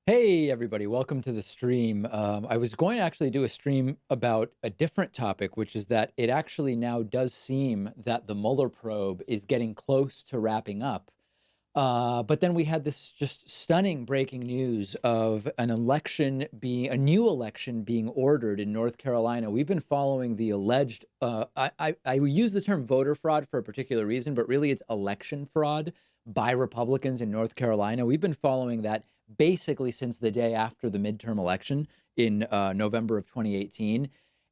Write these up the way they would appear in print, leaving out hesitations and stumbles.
Hey, everybody, welcome to the stream. I was going to actually do a stream about a different topic, which is that it actually now does seem that the Mueller probe is getting close to wrapping up. But then we had this just stunning breaking news of a new election being ordered in North Carolina. We've been following the alleged, I use the term voter fraud for a particular reason, but really it's election fraud by Republicans in North Carolina. We've been following that basically since the day after the midterm election in November of 2018.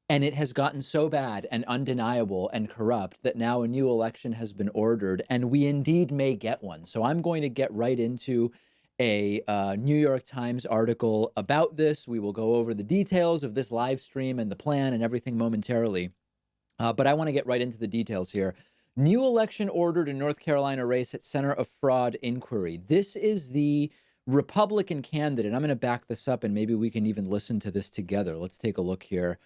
And it has gotten so bad and undeniable and corrupt that now a new election has been ordered, and we indeed may get one. So I'm going to get right into a New York Times article about this. We will go over the details of this live stream and the plan and everything momentarily. But I want to get right into the details here. New election ordered in North Carolina race at center of fraud inquiry. This is the Republican candidate. I'm going to back this up and maybe we can even listen to this together. Let's take a look here.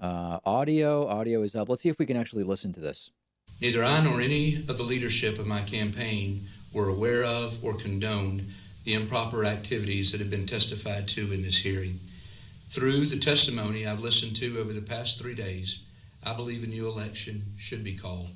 Audio is up. Let's see if we can actually listen to this. Neither I nor any of the leadership of my campaign were aware of or condoned the improper activities that have been testified to in this hearing. Through the testimony I've listened to over the past 3 days, I believe a new election should be called.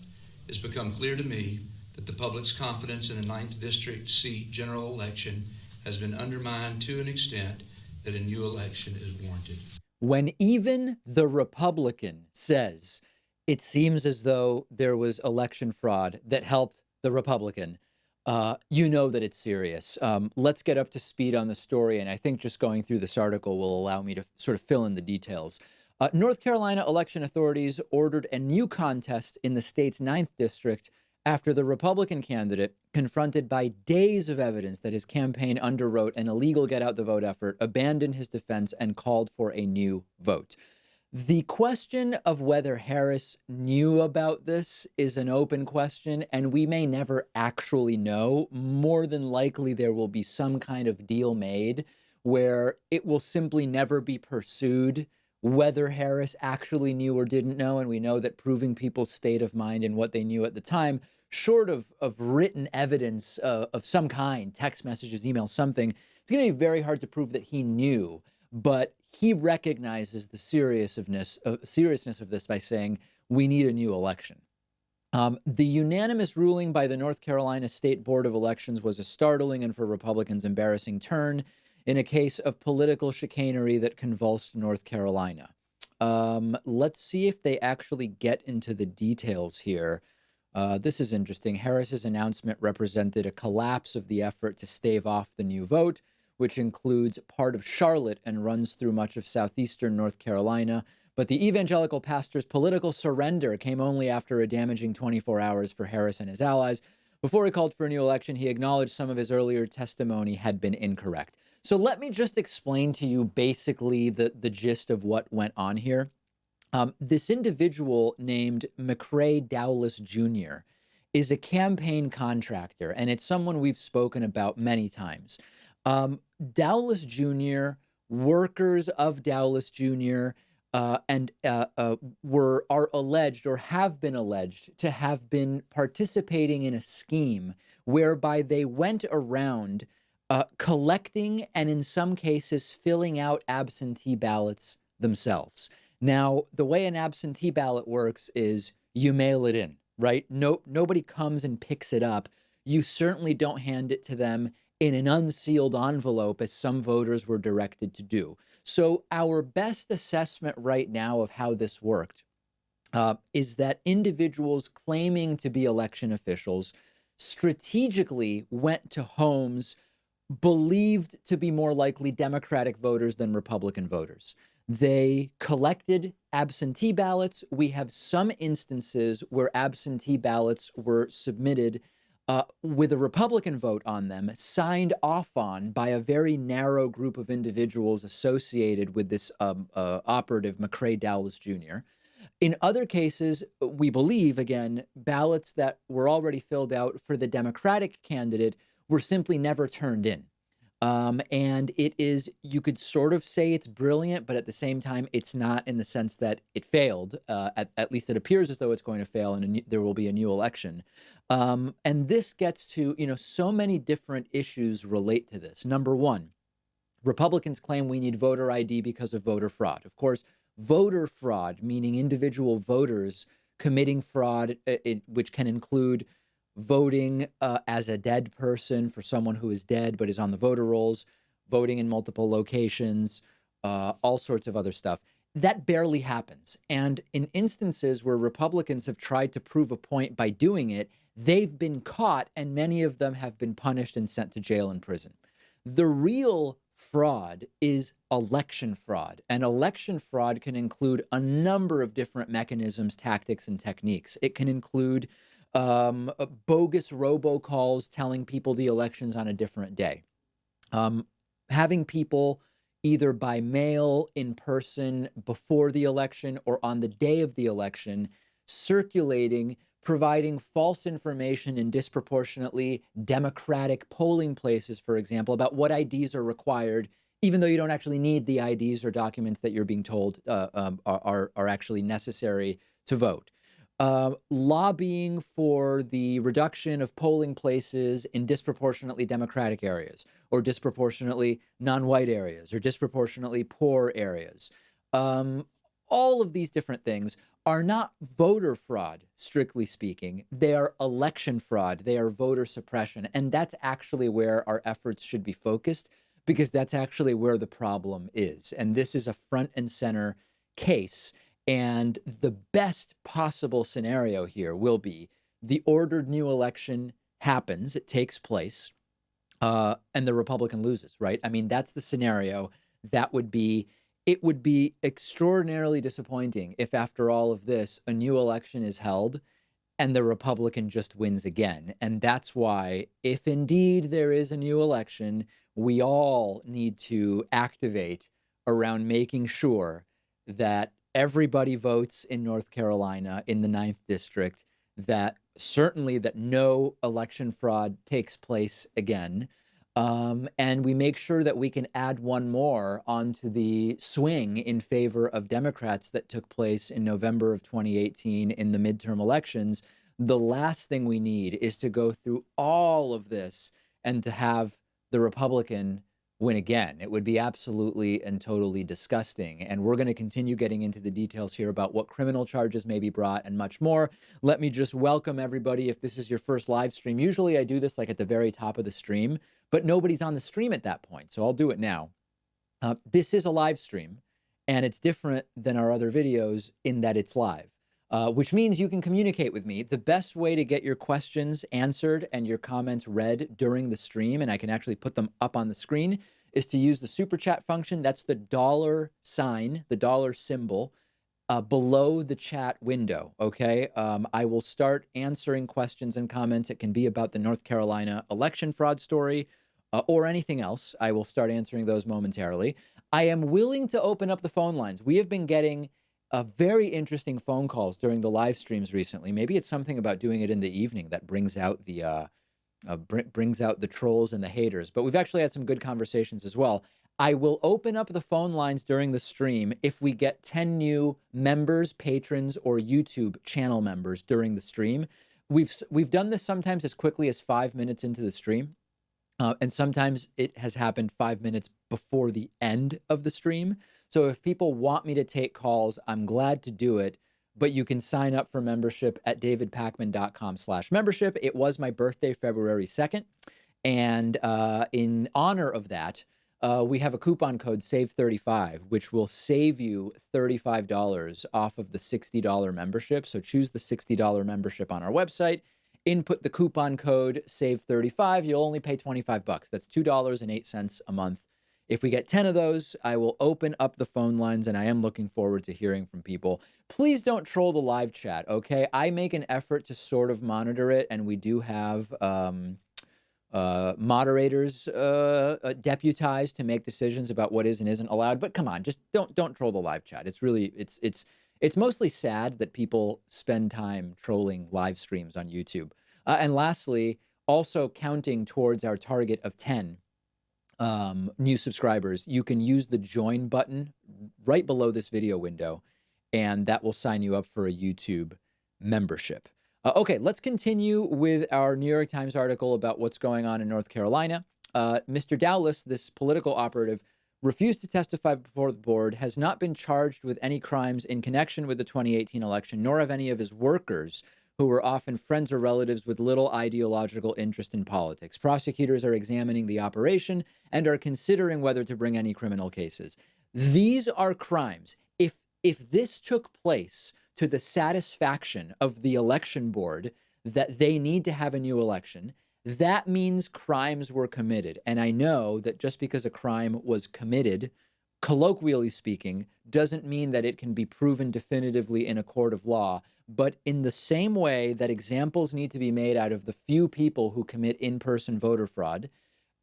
It's become clear to me that the public's confidence in the 9th District seat general election has been undermined to an extent that a new election is warranted. When even the Republican says it seems as though there was election fraud that helped the Republican, you know that it's serious. Let's get up to speed on the story, and I think just going through this article will allow me to sort of fill in the details. North Carolina election authorities ordered a new contest in the state's 9th district after the Republican candidate, confronted by days of evidence that his campaign underwrote an illegal get out the vote effort, abandoned his defense and called for a new vote. The question of whether Harris knew about this is an open question, and we may never actually know. More than likely, there will be some kind of deal made where it will simply never be pursued whether Harris actually knew or didn't know. And we know that proving people's state of mind and what they knew at the time, short of written evidence of some kind, text messages, emails, something, it's going to be very hard to prove that he knew. But he recognizes the seriousness of this by saying we need a new election. The unanimous ruling by the North Carolina State Board of Elections was a startling and for Republicans embarrassing turn in a case of political chicanery that convulsed North Carolina. Let's see if they actually get into the details here. This is interesting. Harris's announcement represented a collapse of the effort to stave off the new vote, which includes part of Charlotte and runs through much of southeastern North Carolina. But the evangelical pastor's political surrender came only after a damaging 24 hours for Harris and his allies. Before he called for a new election, he acknowledged some of his earlier testimony had been incorrect. So let me just explain to you basically the gist of what went on here. This individual named McCrae Dowless Jr. is a campaign contractor, and it's someone we've spoken about many times. Dowless Jr., workers of Dowless Jr., are alleged or have been alleged to have been participating in a scheme whereby they went around collecting and in some cases filling out absentee ballots themselves. Now, the way an absentee ballot works is you mail it in, right? Nobody comes and picks it up. You certainly don't hand it to them in an unsealed envelope, as some voters were directed to do. So our best assessment right now of how this worked is that individuals claiming to be election officials strategically went to homes believed to be more likely Democratic voters than Republican voters. They collected absentee ballots. We have some instances where absentee ballots were submitted with a Republican vote on them, signed off on by a very narrow group of individuals associated with this operative, McCrae Dowless Jr. In other cases, we believe, again, ballots that were already filled out for the Democratic candidate were simply never turned in. And it is, you could sort of say it's brilliant, but at the same time, it's not, in the sense that it failed. At least it appears as though it's going to fail and there will be a new election. And this gets to, so many different issues relate to this. Number one, Republicans claim we need voter ID because of voter fraud. Of course, voter fraud, meaning individual voters committing fraud, which can include voting as a dead person for someone who is dead but is on the voter rolls, voting in multiple locations, all sorts of other stuff. That barely happens. And in instances where Republicans have tried to prove a point by doing it, they've been caught, and many of them have been punished and sent to jail and prison. The real fraud is election fraud. And election fraud can include a number of different mechanisms, tactics, and techniques. It can include bogus robocalls telling people the election's on a different day, um, having people either by mail, in person, before the election, or on the day of the election, circulating, providing false information in disproportionately Democratic polling places, for example, about what IDs are required, even though you don't actually need the IDs or documents that you're being told are actually necessary to vote. Lobbying for the reduction of polling places in disproportionately Democratic areas, or disproportionately non-white areas, or disproportionately poor areas. Um, all of these different things are not voter fraud, strictly speaking. They are election fraud. They are voter suppression. And that's actually where our efforts should be focused, because that's actually where the problem is. And this is a front and center case. And the best possible scenario here will be the ordered new election happens, it takes place, and the Republican loses, right? I mean, that's the scenario. That would be, it would be extraordinarily disappointing if, after all of this, a new election is held and the Republican just wins again. And that's why, if indeed there is a new election, we all need to activate around making sure that everybody votes in North Carolina in the 9th district, that certainly that no election fraud takes place again. And we make sure that we can add one more onto the swing in favor of Democrats that took place in November of 2018 in the midterm elections. The last thing we need is to go through all of this and to have the Republican win again. It would be absolutely and totally disgusting. And we're going to continue getting into the details here about what criminal charges may be brought and much more. Let me just welcome everybody. If this is your first live stream, usually I do this like at the very top of the stream, but nobody's on the stream at that point. So I'll do it now. This is a live stream, and it's different than our other videos in that it's live. Which means you can communicate with me. The best way to get your questions answered and your comments read during the stream, and I can actually put them up on the screen, is to use the super chat function. That's the dollar sign, the dollar symbol, below the chat window, okay? I will start answering questions and comments. It can be about the North Carolina election fraud story or anything else. I will start answering those momentarily. I am willing to open up the phone lines. We have been getting very interesting phone calls during the live streams recently. Maybe it's something about doing it in the evening that brings out the trolls and the haters. But we've actually had some good conversations as well. I will open up the phone lines during the stream if we get 10 new members, patrons, or YouTube channel members during the stream. We've done this sometimes as quickly as 5 minutes into the stream. And sometimes it has happened 5 minutes before the end of the stream. So if people want me to take calls, I'm glad to do it. But you can sign up for membership at davidpakman.com/membership. It was my birthday, February 2nd. And in honor of that, we have a coupon code SAVE35, which will save you $35 off of the $60 membership. So choose the $60 membership on our website. Input the coupon code SAVE35. You'll only pay $25. That's $2.08 a month. If we get 10 of those, I will open up the phone lines, and I am looking forward to hearing from people. Please don't troll the live chat, okay? I make an effort to sort of monitor it, and we do have moderators deputized to make decisions about what is and isn't allowed. But come on, just don't troll the live chat. It's really it's mostly sad that people spend time trolling live streams on YouTube. And lastly, also counting towards our target of 10 new subscribers, you can use the join button right below this video window, and that will sign you up for a YouTube membership. Okay, let's continue with our New York Times article about what's going on in North Carolina. Mr. Dowless, this political operative, refused to testify before the board, has not been charged with any crimes in connection with the 2018 election, nor have any of his workers, who were often friends or relatives with little ideological interest in politics. Prosecutors are examining the operation and are considering whether to bring any criminal cases. These are crimes. If this took place to the satisfaction of the election board that they need to have a new election, that means crimes were committed. And I know that just because a crime was committed, colloquially speaking, doesn't mean that it can be proven definitively in a court of law. But in the same way that examples need to be made out of the few people who commit in person voter fraud,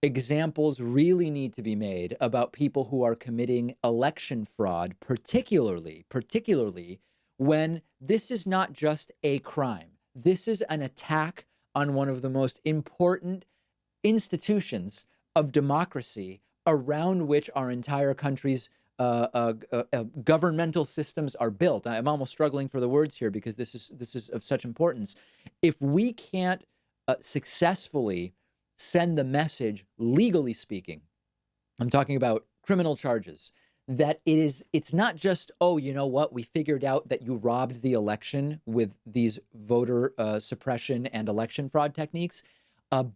examples really need to be made about people who are committing election fraud, particularly when this is not just a crime. This is an attack on one of the most important institutions of democracy around which our entire country's governmental systems are built. I'm almost struggling for the words here because this is of such importance. If we can't successfully send the message, legally speaking, I'm talking about criminal charges, that it's not just, oh, you know what, we figured out that you robbed the election with these voter suppression and election fraud techniques,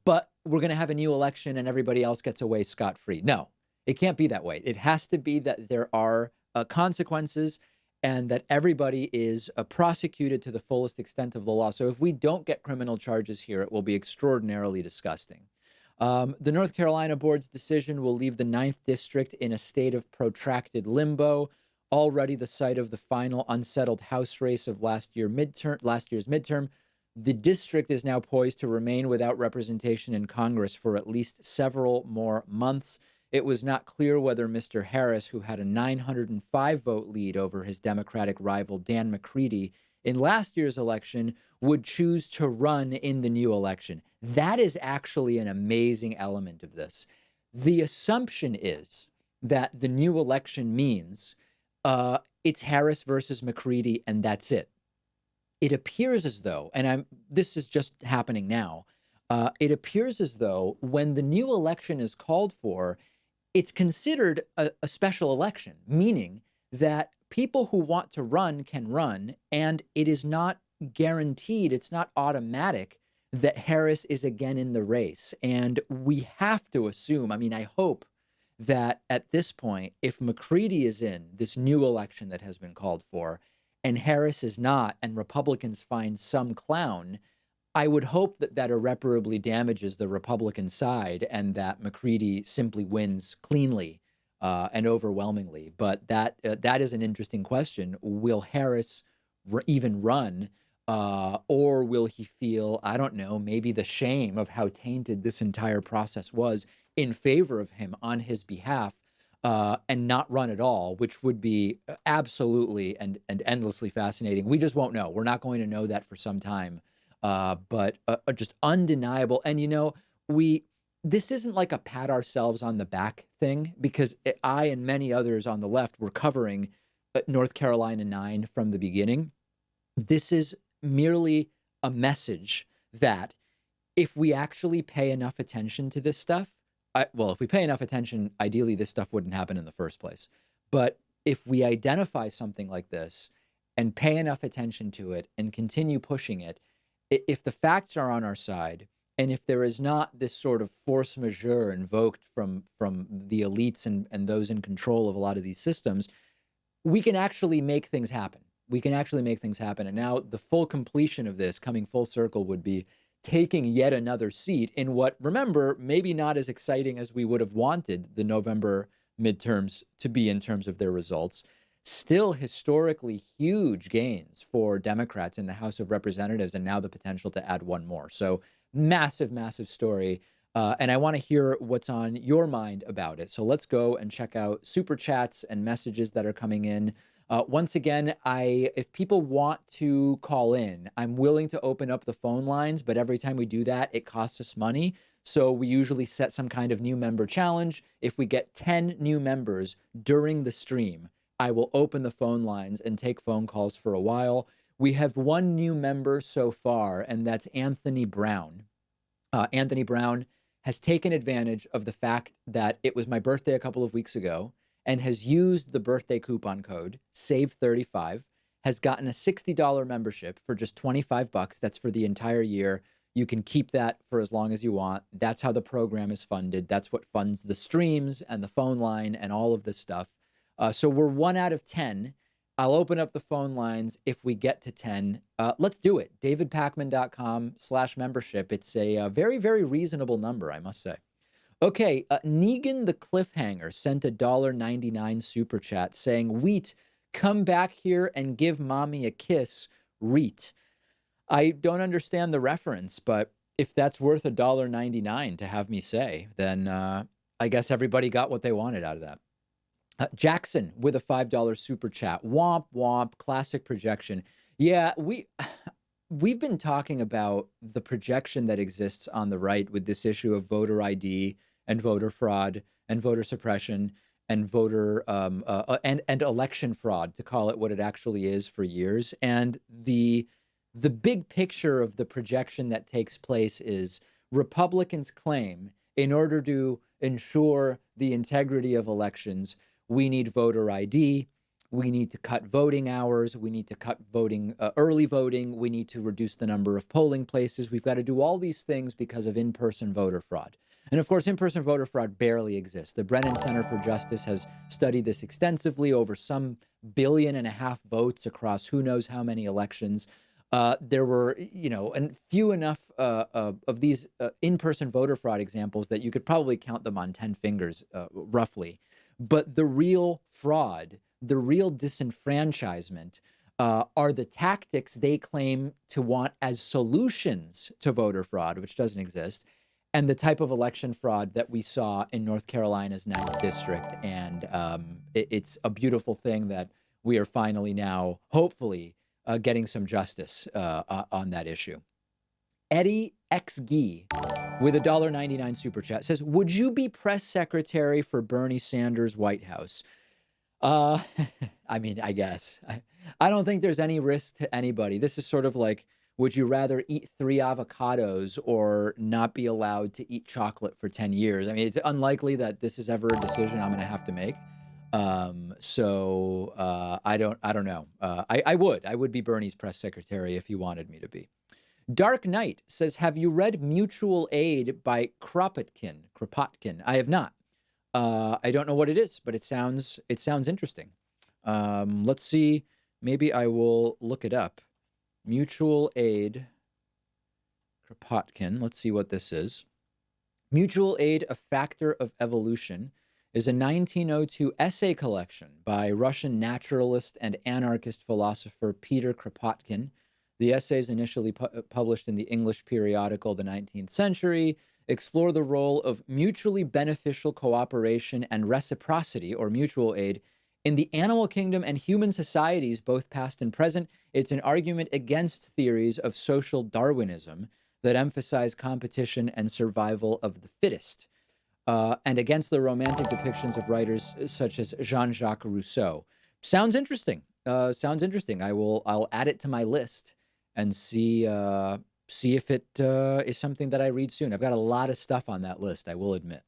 but we're going to have a new election and everybody else gets away scot-free. No, it can't be that way. It has to be that there are consequences and that everybody is prosecuted to the fullest extent of the law. So if we don't get criminal charges here, it will be extraordinarily disgusting. The North Carolina board's decision will leave the 9th District in a state of protracted limbo, already the site of the final unsettled House race of last year's midterm. The district is now poised to remain without representation in Congress for at least several more months. It was not clear whether Mr. Harris, who had a 905 vote lead over his Democratic rival Dan McCready in last year's election, would choose to run in the new election. That is actually an amazing element of this. The assumption is that the new election means it's Harris versus McCready, and that's it. It appears as though, and this is just happening now, it appears as though when the new election is called for, it's considered a special election, meaning that people who want to run can run, and it is not guaranteed, it's not automatic that Harris is again in the race. And we have to assume, I mean, I hope that at this point, if McCready is in this new election that has been called for, and Harris is not, and Republicans find some clown, I would hope that that irreparably damages the Republican side and that McCready simply wins cleanly and overwhelmingly. But that is an interesting question. Will Harris even run? Or will he feel, I don't know, maybe the shame of how tainted this entire process was in favor of him on his behalf and not run at all, which would be absolutely and endlessly fascinating. We just won't know. We're not going to know that for some time. But just undeniable. And, you know, this isn't like a pat ourselves on the back thing, because I and many others on the left were covering North Carolina 9 from the beginning. This is merely a message that if we actually pay enough attention to this stuff, if we pay enough attention, ideally this stuff wouldn't happen in the first place. But if we identify something like this and pay enough attention to it and continue pushing it, if the facts are on our side, and if there is not this sort of force majeure invoked from the elites and those in control of a lot of these systems, we can actually make things happen. We can actually make things happen. And now the full completion of this, coming full circle, would be taking yet another seat in what, remember, maybe not as exciting as we would have wanted the November midterms to be in terms of their results. Still historically huge gains for Democrats in the House of Representatives, and now the potential to add one more. So massive, massive story. And I want to hear what's on your mind about it. So let's go and check out super chats and messages that are coming in. Once again, if people want to call in, I'm willing to open up the phone lines, but every time we do that, it costs us money. So we usually set some kind of new member challenge. If we get 10 new members during the stream, I will open the phone lines and take phone calls for a while. We have one new member so far, and that's Anthony Brown. Anthony Brown has taken advantage of the fact that it was my birthday a couple of weeks ago and has used the birthday coupon code SAVE35, has gotten a $60 membership for just 25 bucks. That's for the entire year. You can keep that for as long as you want. That's how the program is funded. That's what funds the streams and the phone line and all of this stuff. So we're 1 out of 10. I'll open up the phone lines if we get to 10. Let's do it. davidpakman.com/membership. It's a very, very reasonable number, I must say. Okay, Negan the Cliffhanger sent a $1.99 super chat saying, Wheat, come back here and give mommy a kiss, Reet. I don't understand the reference, but if that's worth a $1.99 to have me say, then I guess everybody got what they wanted out of that. Jackson with a $5 super chat. Womp womp, classic projection. Yeah, we've been talking about the projection that exists on the right with this issue of voter ID and voter fraud and voter suppression and voter and election fraud, to call it what it actually is, for years. And the big picture of the projection that takes place is Republicans claim, in order to ensure the integrity of elections, we need voter ID. We need to cut voting hours. We need to cut voting, early voting. We need to reduce the number of polling places. We've got to do all these things because of in-person voter fraud. And of course, in-person voter fraud barely exists. The Brennan Center for Justice has studied this extensively over some 1.5 billion votes across who knows how many elections. There were, and few enough of these in-person voter fraud examples that you could probably count them on 10 fingers, roughly. But the real fraud, the real disenfranchisement, are the tactics they claim to want as solutions to voter fraud, which doesn't exist, and the type of election fraud that we saw in North Carolina's 9th district. And it's a beautiful thing that we are finally now, hopefully, getting some justice on that issue. Eddie X. Gee with a $1.99 super chat says, would you be press secretary for Bernie Sanders' White House? I mean, I guess. I don't think there's any risk to anybody. This is sort of like, would you rather eat 3 avocados or not be allowed to eat chocolate for 10 years? I mean, it's unlikely that this is ever a decision I'm going to have to make. I don't know. I would be Bernie's press secretary if he wanted me to be. Dark Knight says, have you read Mutual Aid by Kropotkin? I have not. I don't know what it is, but it sounds interesting. Let's see. Maybe I will look it up. Mutual Aid, Kropotkin. Let's see what this is. Mutual Aid, A Factor of Evolution, is a 1902 essay collection by Russian naturalist and anarchist philosopher Peter Kropotkin. The essays, initially published in the English periodical The 19th Century, explore the role of mutually beneficial cooperation and reciprocity, or mutual aid, in the animal kingdom and human societies, both past and present. It's an argument against theories of social Darwinism that emphasize competition and survival of the fittest, and against the romantic depictions of writers such as Jean-Jacques Rousseau. Sounds interesting. I'll add it to my list and see if it is something that I read soon. I've got a lot of stuff on that list, I will admit.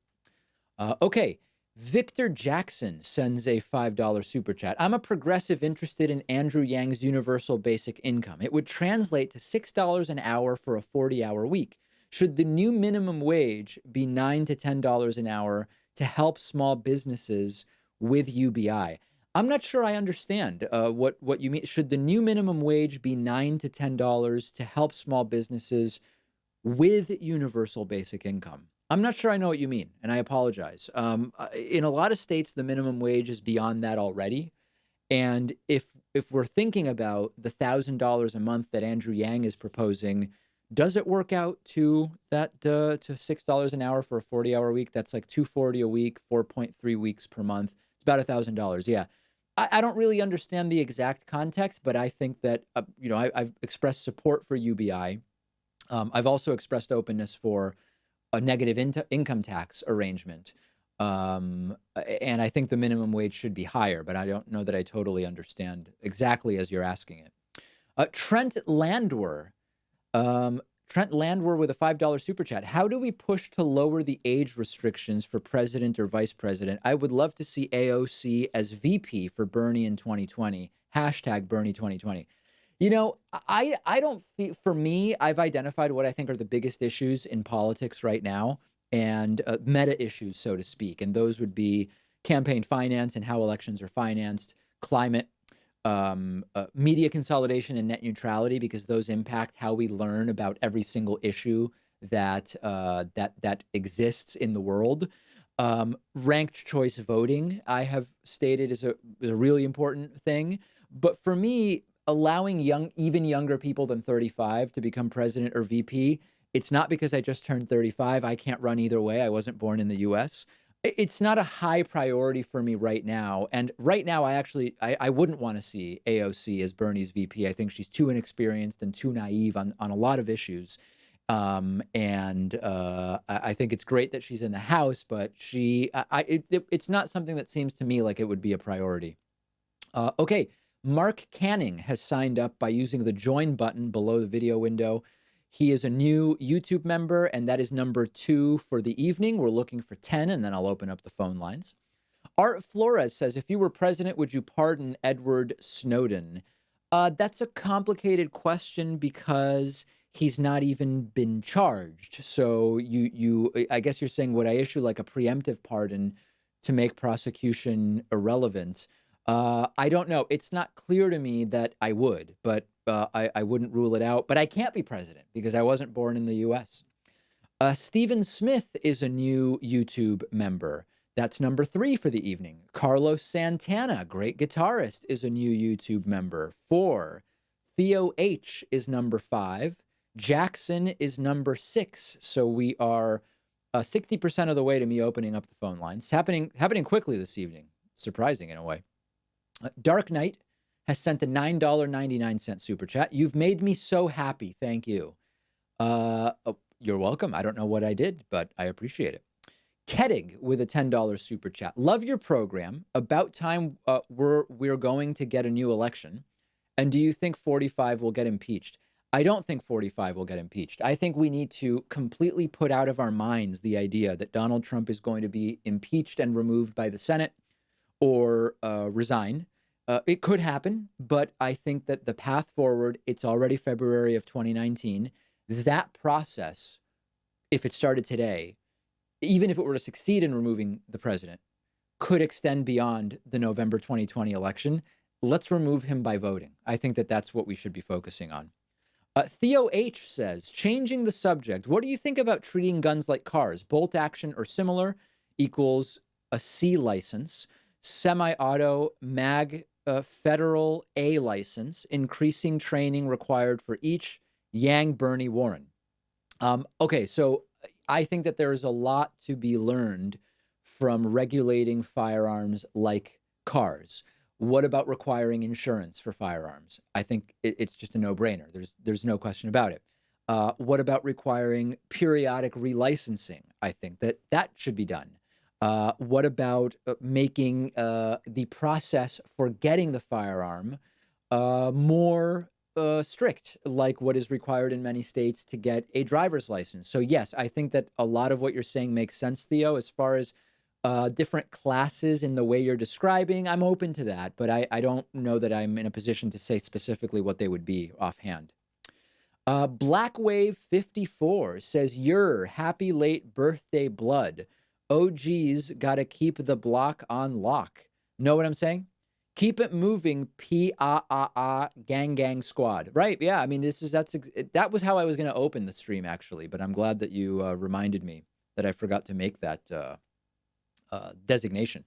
Okay, Victor Jackson sends a $5 super chat. I'm a progressive interested in Andrew Yang's universal basic income. It would translate to $6 an hour for a 40-hour week. Should the new minimum wage be $9 to $10 an hour to help small businesses with UBI? I'm not sure I understand what you mean. Should the new minimum wage be $9 to $10 to help small businesses with universal basic income? I'm not sure I know what you mean, and I apologize. In a lot of states, the minimum wage is beyond that already. And if we're thinking about the $1,000 a month that Andrew Yang is proposing, does it work out to that to $6 an hour for a 40-hour week? That's like $240 a week, 4.3 weeks per month. It's about $1,000. Yeah. I don't really understand the exact context, but I think that, I've expressed support for UBI. I've also expressed openness for a negative income tax arrangement. And I think the minimum wage should be higher, but I don't know that I totally understand exactly as you're asking it. Trent Landwer Trent Landwer with a $5 super chat. How do we push to lower the age restrictions for president or vice president? I would love to see AOC as VP for Bernie in 2020. Hashtag Bernie 2020. You know, I don't feel, for me, I've identified what I think are the biggest issues in politics right now and meta issues, so to speak. And those would be campaign finance and how elections are financed, climate, media consolidation and net neutrality, because those impact how we learn about every single issue that exists in the world. Ranked choice voting, I have stated, is a really important thing. But for me, allowing even younger people than 35 to become president or VP, it's not because I just turned 35. I can't run either way. I wasn't born in the U.S. It's not a high priority for me right now. And right now, I wouldn't want to see AOC as Bernie's VP. I think she's too inexperienced and too naive on a lot of issues. I think it's great that she's in the House, but it's not something that seems to me like it would be a priority. Okay, Mark Canning has signed up by using the join button below the video window. He is a new YouTube member, and that is number 2 for the evening. We're looking for 10, and then I'll open up the phone lines. Art Flores says, if you were president, would you pardon Edward Snowden? That's a complicated question because he's not even been charged. So I guess you're saying, would I issue like a preemptive pardon to make prosecution irrelevant? I don't know. It's not clear to me that I would, but I wouldn't rule it out. But I can't be president because I wasn't born in the U.S. Stephen Smith is a new YouTube member. That's number 3 for the evening. Carlos Santana, great guitarist, is a new YouTube member. 4. Theo H is number 5. Jackson is number 6. So we are 60% of the way to me opening up the phone lines. Happening quickly this evening. Surprising in a way. Dark Knight has sent a $9.99 super chat. You've made me so happy. Thank you. You're welcome. I don't know what I did, but I appreciate it. Kettig with a $10 super chat. Love your program. About time we're going to get a new election. And do you think 45 will get impeached? I don't think 45 will get impeached. I think we need to completely put out of our minds the idea that Donald Trump is going to be impeached and removed by the Senate or resign. It could happen, but I think that the path forward, it's already February of 2019. That process, if it started today, even if it were to succeed in removing the president, could extend beyond the November 2020 election. Let's remove him by voting. I think that that's what we should be focusing on. Theo H says, changing the subject, what do you think about treating guns like cars? Bolt action or similar equals a C license. Semi-auto mag federal A license, increasing training required for each. Yang, Bernie, Warren. Okay, so I think that there is a lot to be learned from regulating firearms like cars. What about requiring insurance for firearms? I think it's just a no-brainer. There's no question about it. What about requiring periodic relicensing? I think that should be done. What about making the process for getting the firearm more strict, like what is required in many states to get a driver's license? So yes, I think that a lot of what you're saying makes sense, Theo, as far as different classes in the way you're describing. I'm open to that, but I don't know that I'm in a position to say specifically what they would be offhand. Blackwave 54 says, your happy late birthday blood. OG's got to keep the block on lock. Know what I'm saying? Keep it moving, gang squad. Right? Yeah. I mean, that was how I was going to open the stream actually, but I'm glad that you reminded me that I forgot to make that designation.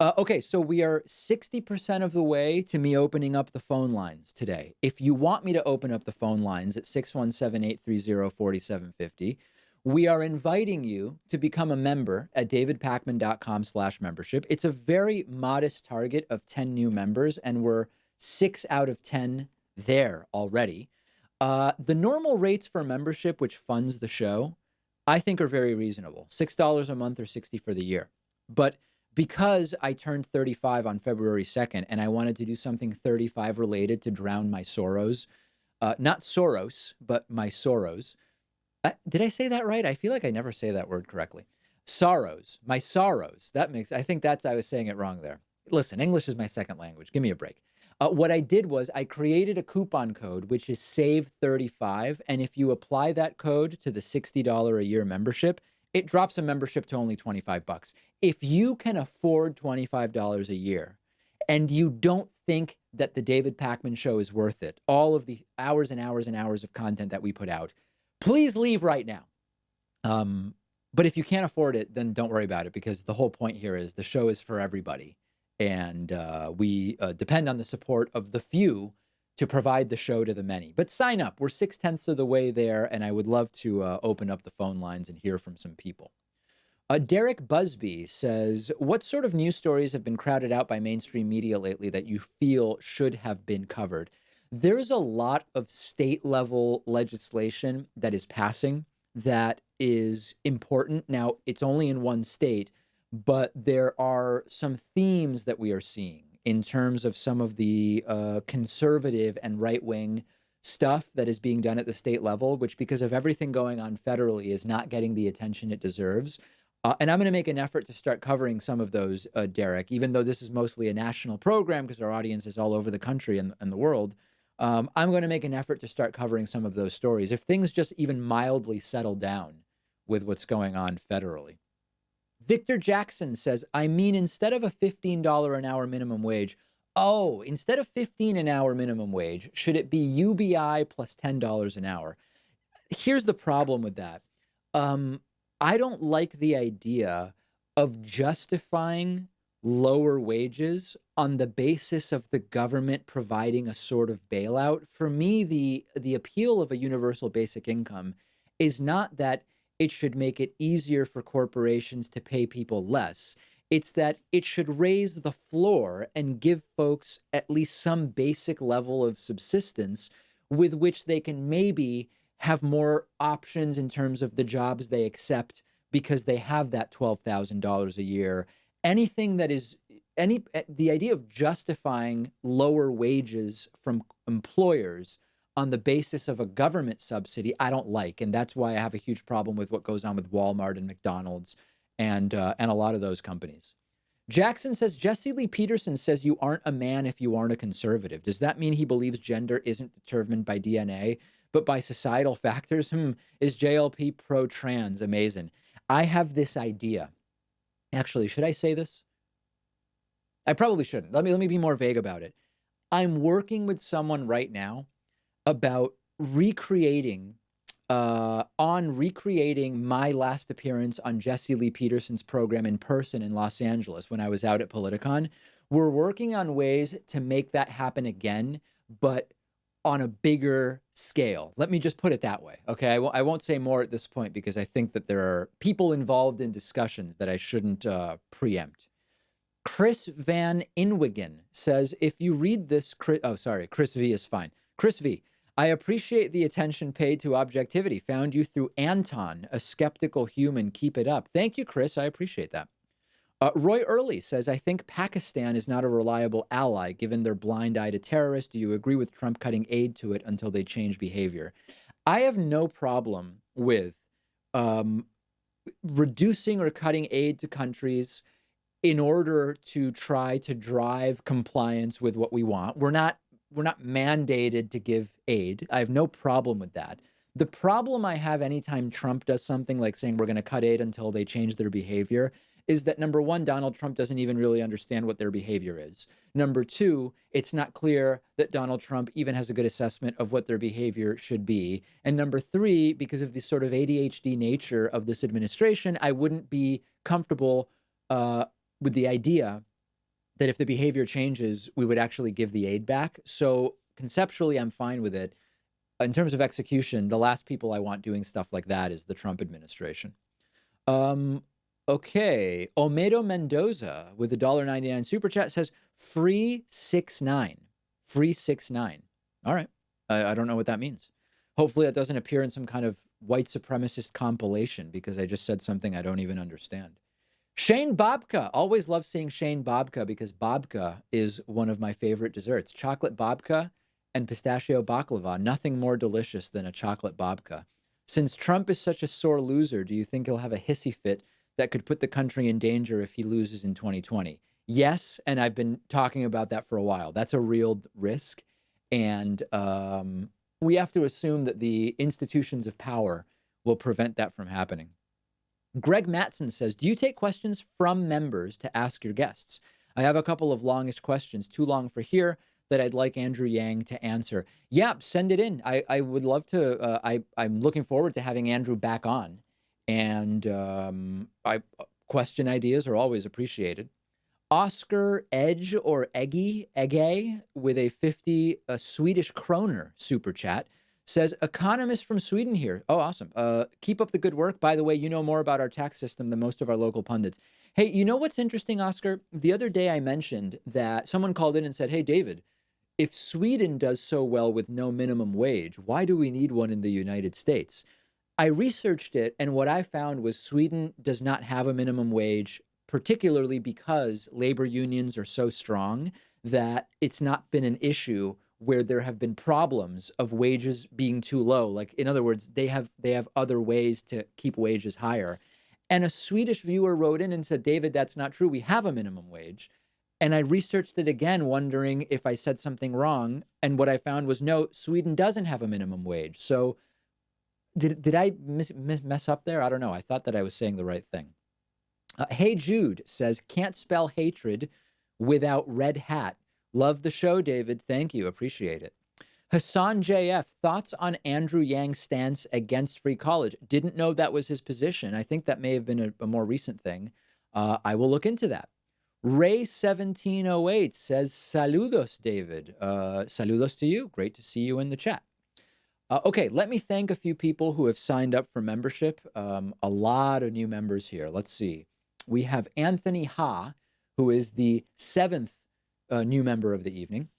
Okay, so we are 60% of the way to me opening up the phone lines today. If you want me to open up the phone lines at 617-830-4750, we are inviting you to become a member at davidpakman.com/membership. It's a very modest target of 10 new members, and we're 6 out of 10 there already. The normal rates for membership, which funds the show, I think are very reasonable. $6 a month or $60 for the year. But because I turned 35 on February 2nd and I wanted to do something 35 related to drown my sorrows, not Soros, but my sorrows, Did I say that right? I feel like I never say that word correctly. Sorrows, my sorrows. I think I was saying it wrong there. Listen, English is my second language. Give me a break. What I did was I created a coupon code, which is SAVE35. And if you apply that code to the $60 a year membership, it drops a membership to only 25 bucks. If you can afford $25 a year and you don't think that the David Pakman show is worth it, all of the hours and hours and hours of content that we put out, please leave right now. Um, but if you can't afford it, then don't worry about it, because the whole point here is the show is for everybody. And we depend on the support of the few to provide the show to the many. But sign up. We're 6/10 of the way there. And I would love to open up the phone lines and hear from some people. Derek Busby says, what sort of news stories have been crowded out by mainstream media lately that you feel should have been covered? There's a lot of state level legislation that is passing that is important. Now, it's only in one state, but there are some themes that we are seeing in terms of some of the conservative and right wing stuff that is being done at the state level, which, because of everything going on federally, is not getting the attention it deserves. And I'm going to make an effort to start covering some of those, Derek, even though this is mostly a national program because our audience is all over the country and the world. I'm going to make an effort to start covering some of those stories if things just even mildly settle down with what's going on federally. Victor Jackson says, I mean, instead of a $15 an hour minimum wage, instead of 15 an hour minimum wage, should it be UBI plus $10 an hour? Here's the problem with that. I don't like the idea of justifying lower wages on the basis of the government providing a sort of bailout. For me, the appeal of a universal basic income is not that it should make it easier for corporations to pay people less. It's that it should raise the floor and give folks at least some basic level of subsistence with which they can maybe have more options in terms of the jobs they accept because they have that $12,000 a year. Anything that is the idea of justifying lower wages from employers on the basis of a government subsidy, I don't like. And that's why I have a huge problem with what goes on with Walmart and McDonald's and a lot of those companies. Jackson says, Jesse Lee Peterson says you aren't a man if you aren't a conservative. Does that mean he believes gender isn't determined by DNA, but by societal factors? Is JLP pro-trans? Amazing. I have this idea. Actually, should I say this? I probably shouldn't. Let me be more vague about it. I'm working with someone right now about recreating my last appearance on Jesse Lee Peterson's program in person in Los Angeles when I was out at Politicon. We're working on ways to make that happen again, but on a bigger scale. Let me just put it that way. Okay. I won't say more at this point because I think that there are people involved in discussions that I shouldn't preempt. Chris Van Inwigen says, if you read this, Chris V is fine. Chris V, I appreciate the attention paid to objectivity. Found you through Anton, a skeptical human. Keep it up. Thank you, Chris. I appreciate that. Roy Early says, I think Pakistan is not a reliable ally given their blind eye to terrorists. Do you agree with Trump cutting aid to it until they change behavior? I have no problem with reducing or cutting aid to countries in order to try to drive compliance with what we want. We're not mandated to give aid. I have no problem with that. The problem I have anytime Trump does something like saying we're going to cut aid until they change their behavior is that, number one, Donald Trump doesn't even really understand what their behavior is. Number two, it's not clear that Donald Trump even has a good assessment of what their behavior should be. And number three, because of the sort of ADHD nature of this administration, I wouldn't be comfortable with the idea that if the behavior changes, we would actually give the aid back. So conceptually, I'm fine with it. In terms of execution, the last people I want doing stuff like that is the Trump administration. Okay. Omedo Mendoza with a $1.99 super chat says free 6-9. Free 6-9. All right. I don't know what that means. Hopefully that doesn't appear in some kind of white supremacist compilation because I just said something I don't even understand. Shane Babka. Always love seeing Shane Babka because babka is one of my favorite desserts. Chocolate babka and pistachio baklava. Nothing more delicious than a chocolate babka. Since Trump is such a sore loser, do you think he'll have a hissy fit that could put the country in danger if he loses in 2020? Yes, and I've been talking about that for a while. That's a real risk. And we have to assume that the institutions of power will prevent that from happening. Greg Matson says, do you take questions from members to ask your guests? I have a couple of longish questions, too long for here, that I'd like Andrew Yang to answer. Yeah, send it in. I would love to. I'm looking forward to having Andrew back on. And question ideas are always appreciated. Oscar Edge or Egge with a 50 Swedish kroner super chat says, economist from Sweden here. Oh, awesome. Keep up the good work. By the way, you know more about our tax system than most of our local pundits. Hey, you know what's interesting, Oscar? The other day I mentioned that someone called in and said, hey, David, if Sweden does so well with no minimum wage, why do we need one in the United States? I researched it, and what I found was Sweden does not have a minimum wage, particularly because labor unions are so strong that it's not been an issue where there have been problems of wages being too low. Like, in other words, they have other ways to keep wages higher. And a Swedish viewer wrote in and said, David, that's not true. We have a minimum wage. And I researched it again, wondering if I said something wrong. And what I found was, no, Sweden doesn't have a minimum wage. So did I mess up there? I don't know. I thought that I was saying the right thing. Hey Jude says, can't spell hatred without red hat. Love the show, David. Thank you. Appreciate it. Hassan JF, thoughts on Andrew Yang's stance against free college? Didn't know that was his position. I think that may have been a more recent thing. I will look into that. Ray1708 says, saludos, David. Saludos to you. Great to see you in the chat. Okay, let me thank a few people who have signed up for membership. A lot of new members here. Let's see. We have Anthony Ha, who is the 7th new member of the evening.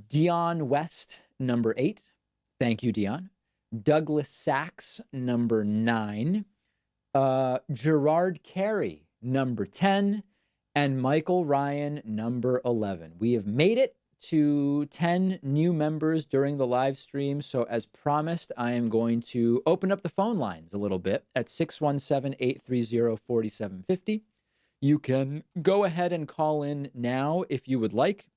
Dion West, number 8. Thank you, Dion. Douglas Sachs, number 9. Gerard Carey, number 10. And Michael Ryan, number 11. We have made it to 10 new members during the live stream. So as promised, I am going to open up the phone lines a little bit at 617-830-4750. You can go ahead and call in now if you would like.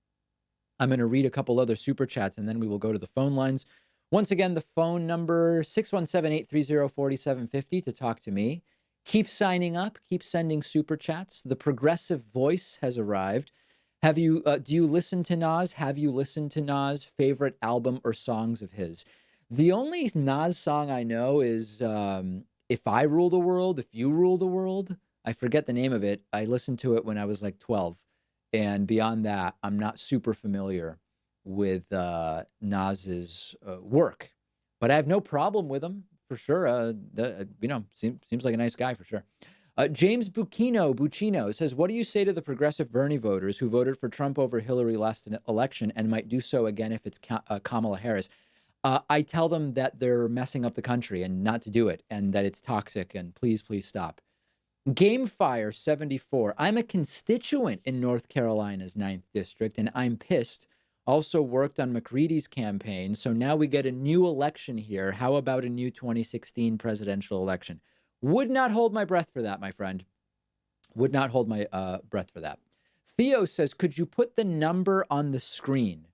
I'm going to read a couple other super chats and then we will go to the phone lines. Once again, the phone number 617-830-4750 to talk to me. Keep signing up, keep sending super chats. The Progressive Voice has arrived. Have you do you listen to Nas? Have you listened to Nas' favorite album or songs of his? The only Nas song I know is If I Rule the World, If You Rule the World. I forget the name of it. I listened to it when I was like 12. And beyond that, I'm not super familiar with Nas's work. But I have no problem with him, for sure. Seems like a nice guy, for sure. James Buccino says, what do you say to the progressive Bernie voters who voted for Trump over Hillary last election and might do so again if it's Kamala Harris? I tell them that they're messing up the country and not to do it and that it's toxic and please, please stop. Gamefire 74. I'm a constituent in North Carolina's 9th district and I'm pissed. Also worked on McCready's campaign. So now we get a new election here. How about a new 2016 presidential election? Would not hold my breath for that, my friend. Would not hold my breath for that. Theo says, could you put the number on the screen?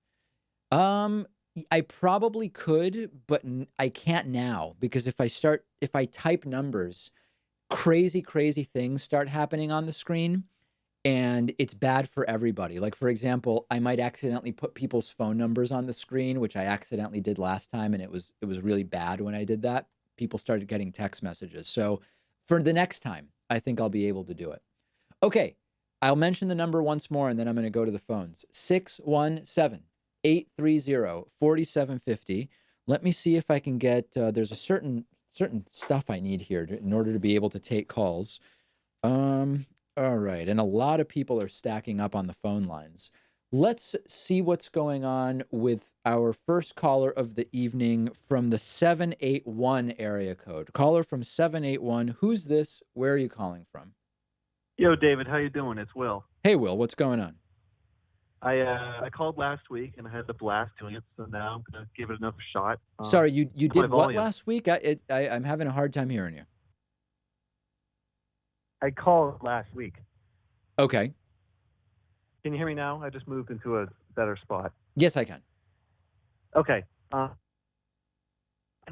I probably could, but I can't now because if I type numbers, crazy things start happening on the screen and it's bad for everybody. Like, for example, I might accidentally put people's phone numbers on the screen, which I accidentally did last time. And it was really bad when I did that. People started getting text messages. So for the next time, I think I'll be able to do it. Okay, I'll mention the number once more, and then I'm going to go to the phones. 617-830-4750. Let me see if I can get, there's a certain stuff I need here in order to be able to take calls. All right, and a lot of people are stacking up on the phone lines. Let's see what's going on with our first caller of the evening from the 781 area code. Caller from 781. Who's this? Where are you calling from? Yo, David, how you doing? It's Will. Hey, Will, what's going on? I called last week and I had the blast doing it, so now I'm gonna give it another shot. Sorry, you My did what volume. last week? I'm having a hard time hearing you. I called last week. Okay. Can you hear me now? I just moved into a better spot. Yes, I can. Okay. Have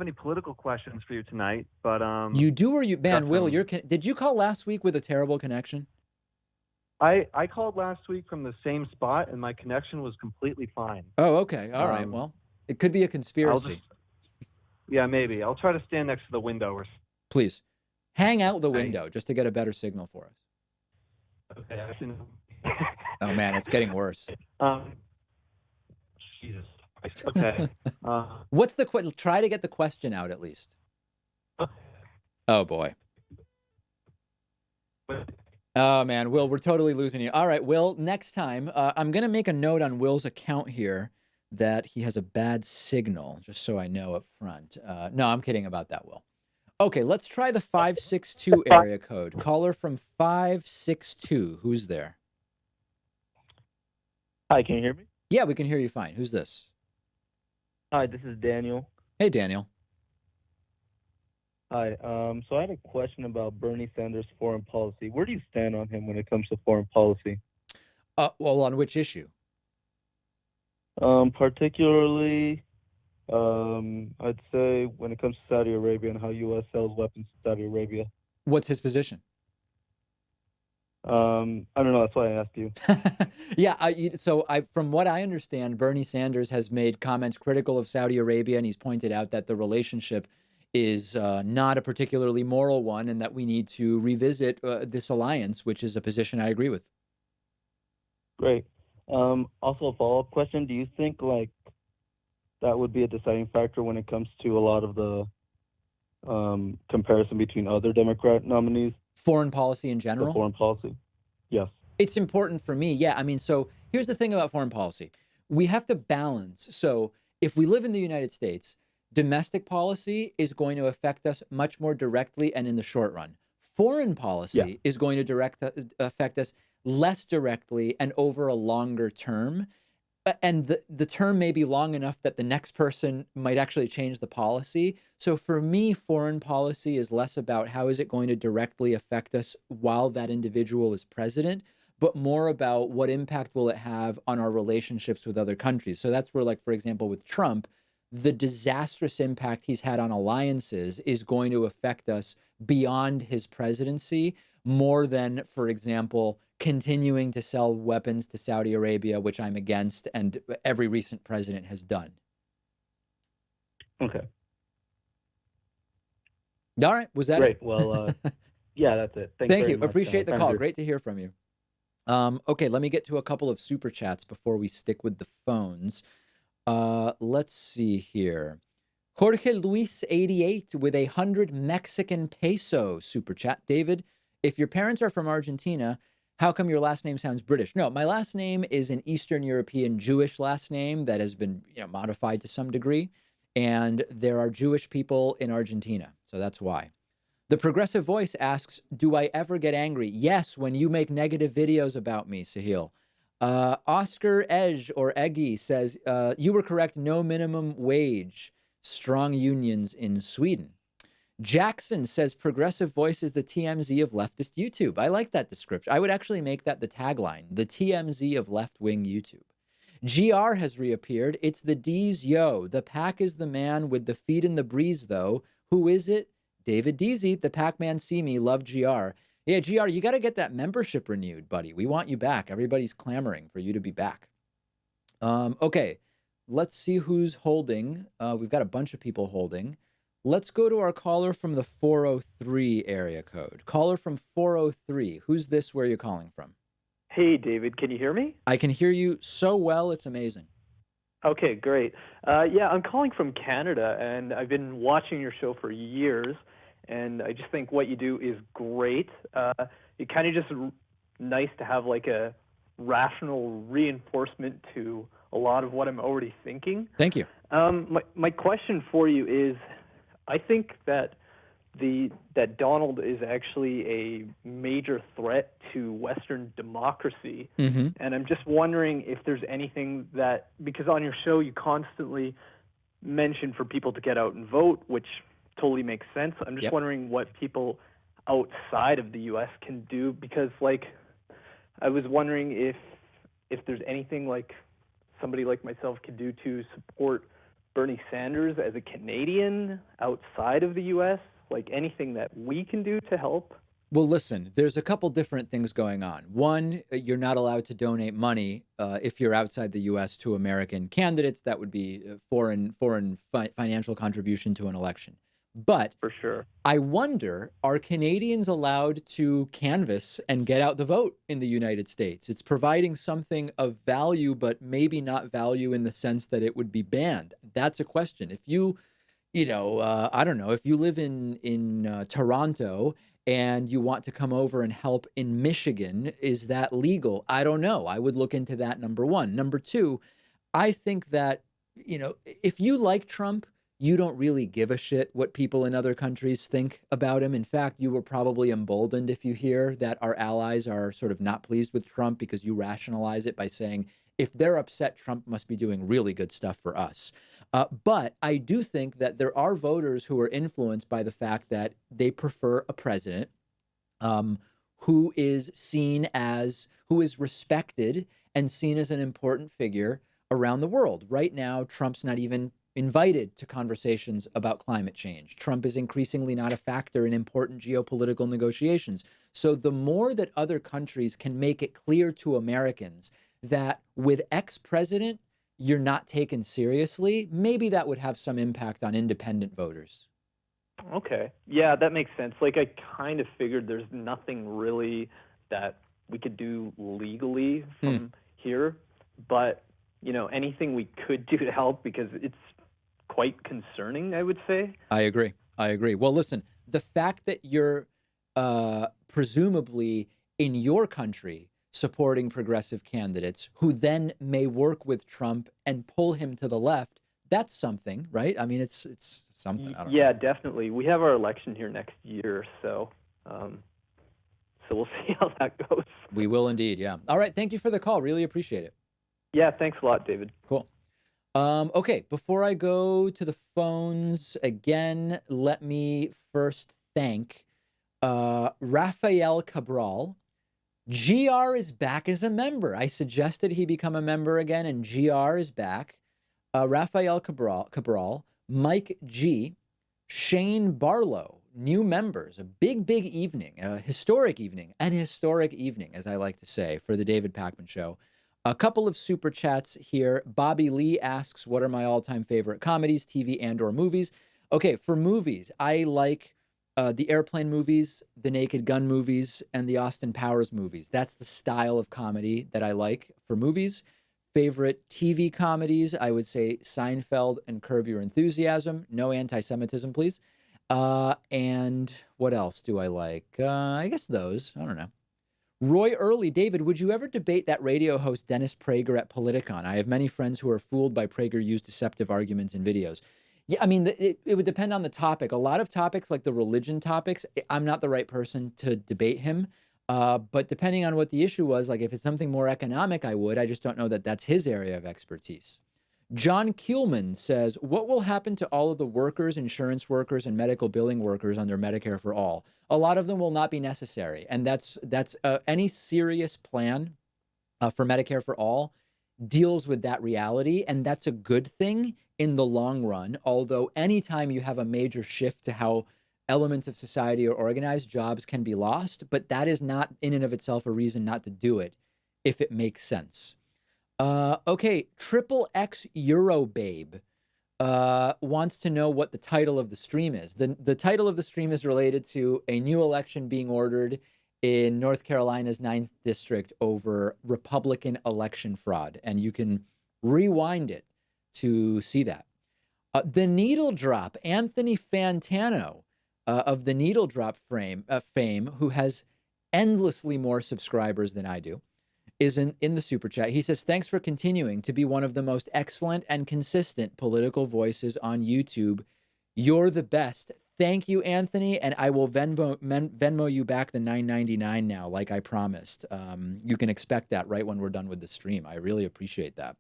any political questions for you tonight? But You do or you got man, Will, some. did you call last week with a terrible connection? I called last week from the same spot, and my connection was completely fine. Oh, okay. All right. Um, Well, it could be a I'll just conspiracy. yeah, maybe I'll try to stand next to the window or Please hang out the something. window just to get a better signal for us. Okay, I see. Oh man, it's getting worse. um, Jesus Christ. Okay. What's the try to get the question out at least. Oh boy. Oh man, Will, we're totally losing you. All right, Will, next time, I'm gonna make a note on Will's account here that he has a bad signal, just so I know up front. No, I'm kidding about that, Will. Okay, let's try the 562 area code. Caller from 562. Who's there? Hi, can you hear me? Yeah, we can hear you fine. Who's this? Hi, this is Daniel. Hey, Daniel. Hi. So I had a question about Bernie Sanders' foreign policy. Where do you stand on him when it comes to foreign policy? Well, on which issue? Particularly, I'd say when it comes to Saudi Arabia and how U.S. sells weapons to Saudi Arabia. What's his position? I don't know. That's why I asked you. Yeah, from what I understand, Bernie Sanders has made comments critical of Saudi Arabia, and he's pointed out that the relationship is not a particularly moral one, and that we need to revisit this alliance, which is a position I agree with. Great. Also, a follow-up question: do you think that would be a deciding factor when it comes to a lot of the comparison between other Democrat nominees? Foreign policy in The general? foreign policy. Yes. It's important for me. Yeah. I mean, so here's the thing about foreign policy. We have to balance. So if we live in the United States, domestic policy is going to affect us much more directly and in the short run. Foreign Yeah. policy is going to affect us less directly and over a longer term. And the term may be long enough that the next person might actually change the policy. So for me, foreign policy is less about how is it going to directly affect us while that individual is president, but more about what impact will it have on our relationships with other countries. So that's where, like, for example, with Trump, the disastrous impact he's had on alliances is going to affect us beyond his presidency more than, for example, continuing to sell weapons to Saudi Arabia, which I'm against, and every recent president has done. Okay. All right. Was that Great. it? Well, yeah, that's it. Thanks Thank very you. much. Appreciate the call. Andrew. Great to hear from you. Okay, let me get to a couple of super chats before we stick with the phones. Let's see here. Jorge Luis 88 with 100 Mexican peso super chat. David, if your parents are from Argentina, how come your last name sounds British? No, my last name is an Eastern European Jewish last name that has been, modified to some degree, and there are Jewish people in Argentina, so that's why. The Progressive Voice asks, do I ever get angry? Yes, when you make negative videos about me, Sahil. Oscar Edge or Eggy says, you were correct, no minimum wage, strong unions in Sweden. Jackson says, Progressive Voice is the TMZ of leftist YouTube. I like that description. I would actually make that the tagline, the TMZ of left-wing YouTube. GR has reappeared. It's the D's yo. The pack is the man with the feet in the breeze, though. Who is it? David Deasy, the Pac-Man see me, love GR. Yeah, GR, you got to get that membership renewed, buddy. We want you back. Everybody's clamoring for you to be back. Okay, let's see who's holding. We've got a bunch of people holding. Let's go to our caller from the 403 area code. Caller from 403. Who's this? Where are you calling from? Hey, David, can you hear me? I can hear you so well, it's amazing. Okay, great. Yeah, I'm calling from Canada, and I've been watching your show for years, and I just think what you do is great. It kind of just nice to have like a rational reinforcement to a lot of what I'm already thinking. Thank you. My question for you is, I think that that Donald is actually a major threat to Western democracy. Mm-hmm. And I'm just wondering if there's anything that, because on your show you constantly mention for people to get out and vote, which totally makes sense. I'm just Yep. wondering what people outside of the U.S. can do, because like I was wondering if there's anything like somebody like myself could do to support Bernie Sanders as a Canadian outside of the U.S., like anything that we can do to help. Well, listen, there's a couple different things going on. One, you're not allowed to donate money if you're outside the U.S. to American candidates. That would be foreign financial contribution to an election. But For sure. I wonder, are Canadians allowed to canvass and get out the vote in the United States? It's providing something of value, but maybe not value in the sense that it would be banned. That's a question. If I don't know, if you live in Toronto and you want to come over and help in Michigan, is that legal? I don't know. I would look into that, number one. Number two, I think that, if you like Trump, you don't really give a shit what people in other countries think about him. In fact, you were probably emboldened if you hear that our allies are sort of not pleased with Trump because you rationalize it by saying, if they're upset, Trump must be doing really good stuff for us. But I do think that there are voters who are influenced by the fact that they prefer a president um, who is who is respected and seen as an important figure around the world. Right now, Trump's not even invited to conversations about climate change. Trump is increasingly not a factor in important geopolitical negotiations. So the more that other countries can make it clear to Americans that with X president, you're not taken seriously, maybe that would have some impact on independent voters. Okay. Yeah, that makes sense. Like I kind of figured there's nothing really that we could do legally from here, but anything we could do to help, because it's quite concerning, I would say. I agree. I agree. Well, listen, the fact that you're presumably in your country supporting progressive candidates who then may work with Trump and pull him to the left, that's something, right? I mean, it's something. I don't know. Yeah, definitely. We have our election here next year, so we'll see how that goes. We will indeed. Yeah. All right. Thank you for the call. Really appreciate it. Yeah, thanks a lot, David. Cool. Okay, before I go to the phones again, let me first thank Rafael Cabral. GR is back as a member. I suggested he become a member again, and GR is back. Rafael Cabral, Mike G, Shane Barlow, new members. A big evening, an historic evening, as I like to say, for the David Pakman Show. A couple of super chats here. Bobby Lee asks, what are my all-time favorite comedies, TV and or movies? Okay, for movies, I like the Airplane movies, the Naked Gun movies, and the Austin Powers movies. That's the style of comedy that I like for movies. Favorite TV comedies, I would say Seinfeld and Curb Your Enthusiasm. No anti-Semitism, please. And what else do I like? I guess those. I don't know. Roy Early, David, would you ever debate that radio host Dennis Prager at Politicon? I have many friends who are fooled by PragerU's deceptive arguments in videos. Yeah, I mean, it would depend on the topic. A lot of topics, like the religion topics, I'm not the right person to debate him. But depending on what the issue was, like if it's something more economic, I would. I just don't know that that's his area of expertise. John Kuhlman says, what will happen to all of the workers, insurance workers, and medical billing workers under Medicare for All? A lot of them will not be necessary. And that's any serious plan for Medicare for All deals with that reality. And that's a good thing in the long run. Although anytime you have a major shift to how elements of society are organized, jobs can be lost. But that is not in and of itself a reason not to do it if it makes sense. Okay, Triple X Eurobabe wants to know what the title of the stream is. The title of the stream is related to a new election being ordered in North Carolina's 9th district over Republican election fraud, and you can rewind it to see that. The Needle Drop, Anthony Fantano of the Needle Drop fame, who has endlessly more subscribers than I do, is in the super chat. He says, thanks for continuing to be one of the most excellent and consistent political voices on YouTube. You're the best. Thank you, Anthony, and I will Venmo you back the $9.99 now, like I promised. You can expect that right when we're done with the stream. I really appreciate that.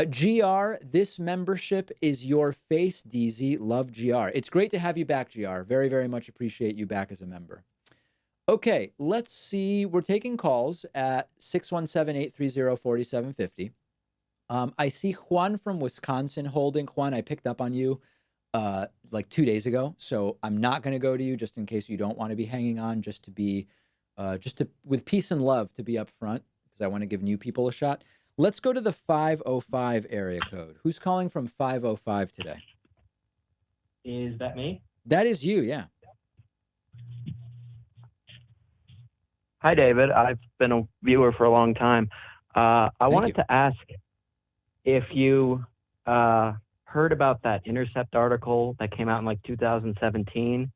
GR, this membership is your face, DZ. Love GR. It's great to have you back, GR. Very, very much appreciate you back as a member. Okay, let's see. We're taking calls at 617-830-4750. I see Juan from Wisconsin holding. Juan, I picked up on you like 2 days ago, so I'm not going to go to you just in case you don't want to be hanging on, just to be, with peace and love, to be up front, because I want to give new people a shot. Let's go to the 505 area code. Who's calling from 505 today? Is that me? That is you, yeah. Hi, David. I've been a viewer for a long time. I wanted to ask if you heard about that Intercept article that came out in like 2017.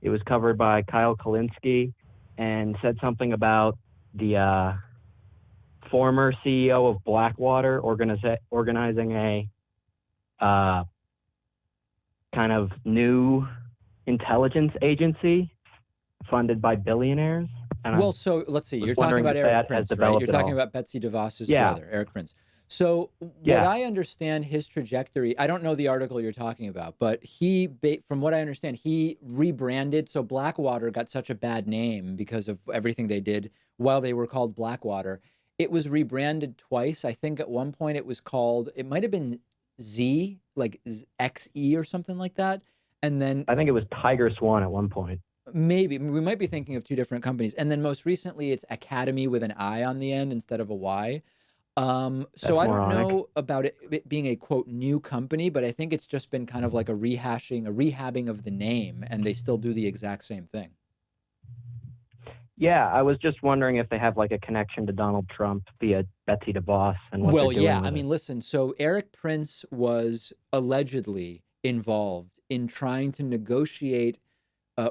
It was covered by Kyle Kalinske and said something about the former CEO of Blackwater organizing a kind of new intelligence agency funded by billionaires. And well, so let's see. You're talking about Eric Prince, right? You're talking about Betsy DeVos's brother, Eric Prince. So what I understand his trajectory, I don't know the article you're talking about, but from what I understand, he rebranded. So Blackwater got such a bad name because of everything they did while they were called Blackwater. It was rebranded twice. I think at one point it was called, it might have been Z, like XE or something like that. And then I think it was Tiger Swan at one point. Maybe. We might be thinking of two different companies. And then most recently it's Academy with an I on the end instead of a Y. So I don't know about it being a quote new company, but I think it's just been kind of like a rehabbing of the name, and they still do the exact same thing. Yeah, I was just wondering if they have like a connection to Donald Trump via Betsy DeVos and what they're doing with it. I mean, listen, so Eric Prince was allegedly involved in trying to negotiate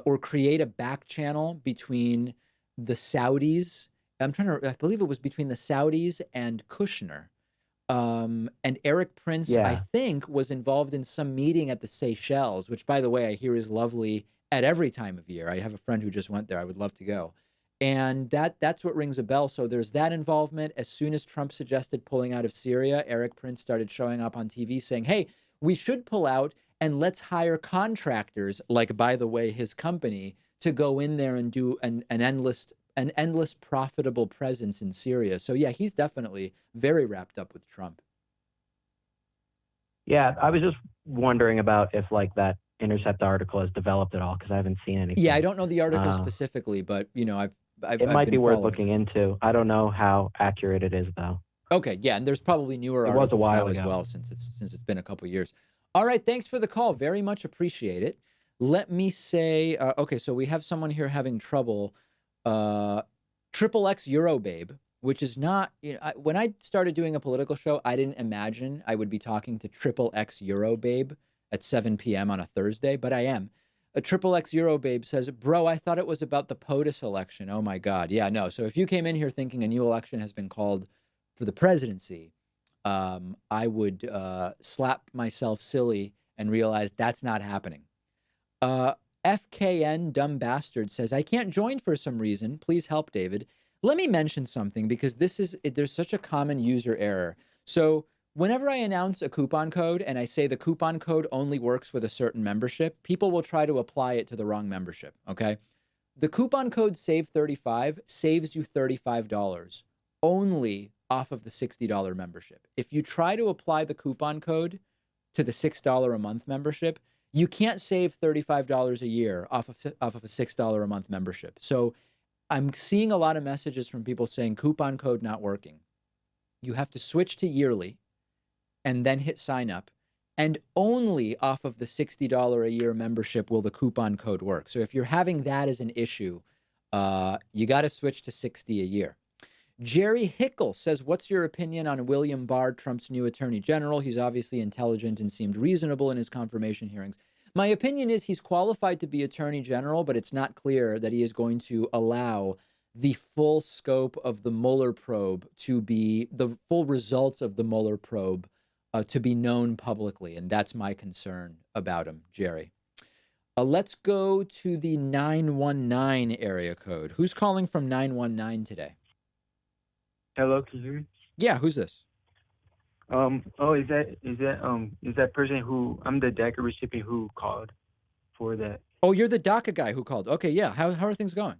or create a back channel between the Saudis. I believe it was between the Saudis and Kushner. And Eric Prince, I think, was involved in some meeting at the Seychelles, which, by the way, I hear is lovely at every time of year. I have a friend who just went there. I would love to go. And that's what rings a bell. So there's that involvement. As soon as Trump suggested pulling out of Syria, Eric Prince started showing up on TV saying, hey, we should pull out and let's hire contractors, like, by the way, his company, to go in there and do an endless profitable presence in Syria. So, yeah, he's definitely very wrapped up with Trump. Yeah, I was just wondering about if, like, that Intercept article has developed at all, because I haven't seen anything. Yeah, I don't know the article specifically, but, you know, it might be worth looking into. I don't know how accurate it is, though. Okay, yeah, and there's probably newer articles now as well, since it's been a couple years. All right, thanks for the call. Very much appreciate it. Let me say, okay, so we have someone here having trouble. Triple X Eurobabe, which is not, you know, when I started doing a political show, I didn't imagine I would be talking to Triple X Eurobabe at 7 p.m. on a Thursday, but I am. A Triple X Eurobabe says, bro, I thought it was about the POTUS election. Oh my God. Yeah, no. So if you came in here thinking a new election has been called for the presidency, I would slap myself silly and realize that's not happening. FKN Dumb Bastard says, I can't join for some reason. Please help, David. Let me mention something, because there's such a common user error. So whenever I announce a coupon code and I say the coupon code only works with a certain membership, people will try to apply it to the wrong membership, okay? The coupon code SAVE35 saves you $35 only off of the $60 membership. If you try to apply the coupon code to the $6 a month membership, you can't save $35 a year off of a $6 a month membership. So I'm seeing a lot of messages from people saying coupon code not working. You have to switch to yearly and then hit sign up, and only off of the $60 a year membership will the coupon code work. So if you're having that as an issue, you got to switch to $60 a year. Jerry Hickle says, what's your opinion on William Barr, Trump's new attorney general? He's obviously intelligent and seemed reasonable in his confirmation hearings. My opinion is he's qualified to be attorney general, but it's not clear that he is going to allow the full scope of the Mueller probe to be, the full results of the Mueller probe to be known publicly. And that's my concern about him, Jerry. Let's go to the 919 area code. Who's calling from 919 today? Hello, can you hear me? Yeah, who's this? Oh, is that person who I'm the DACA recipient who called for that? Oh, you're the DACA guy who called. Okay, yeah. How are things going?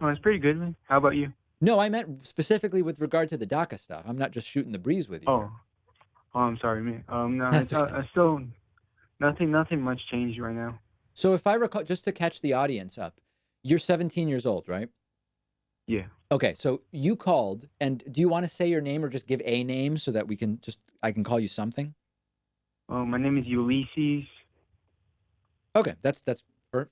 Oh, it's pretty good, man. How about you? No, I meant specifically with regard to the DACA stuff. I'm not just shooting the breeze with you Oh, here. I'm sorry, man. No, That's it's okay. still nothing much changed right now. So if I recall, just to catch the audience up, you're 17 years old, right? Yeah. Okay, so you called, and do you want to say your name or just give a name so that I can call you something? My name is Ulysses. Okay, that's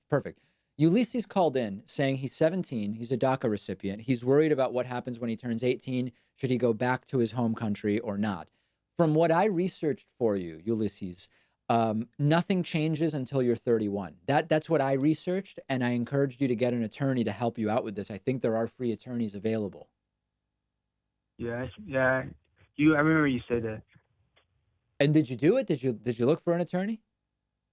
perfect. Ulysses called in saying he's 17, he's a DACA recipient. He's worried about what happens when he turns 18. Should he go back to his home country or not? From what I researched for you, Ulysses, nothing changes until you're 31. That's what I researched, and I encouraged you to get an attorney to help you out with this. I think there are free attorneys available. Yeah, yeah. I remember you said that. And did you do it? Did you look for an attorney?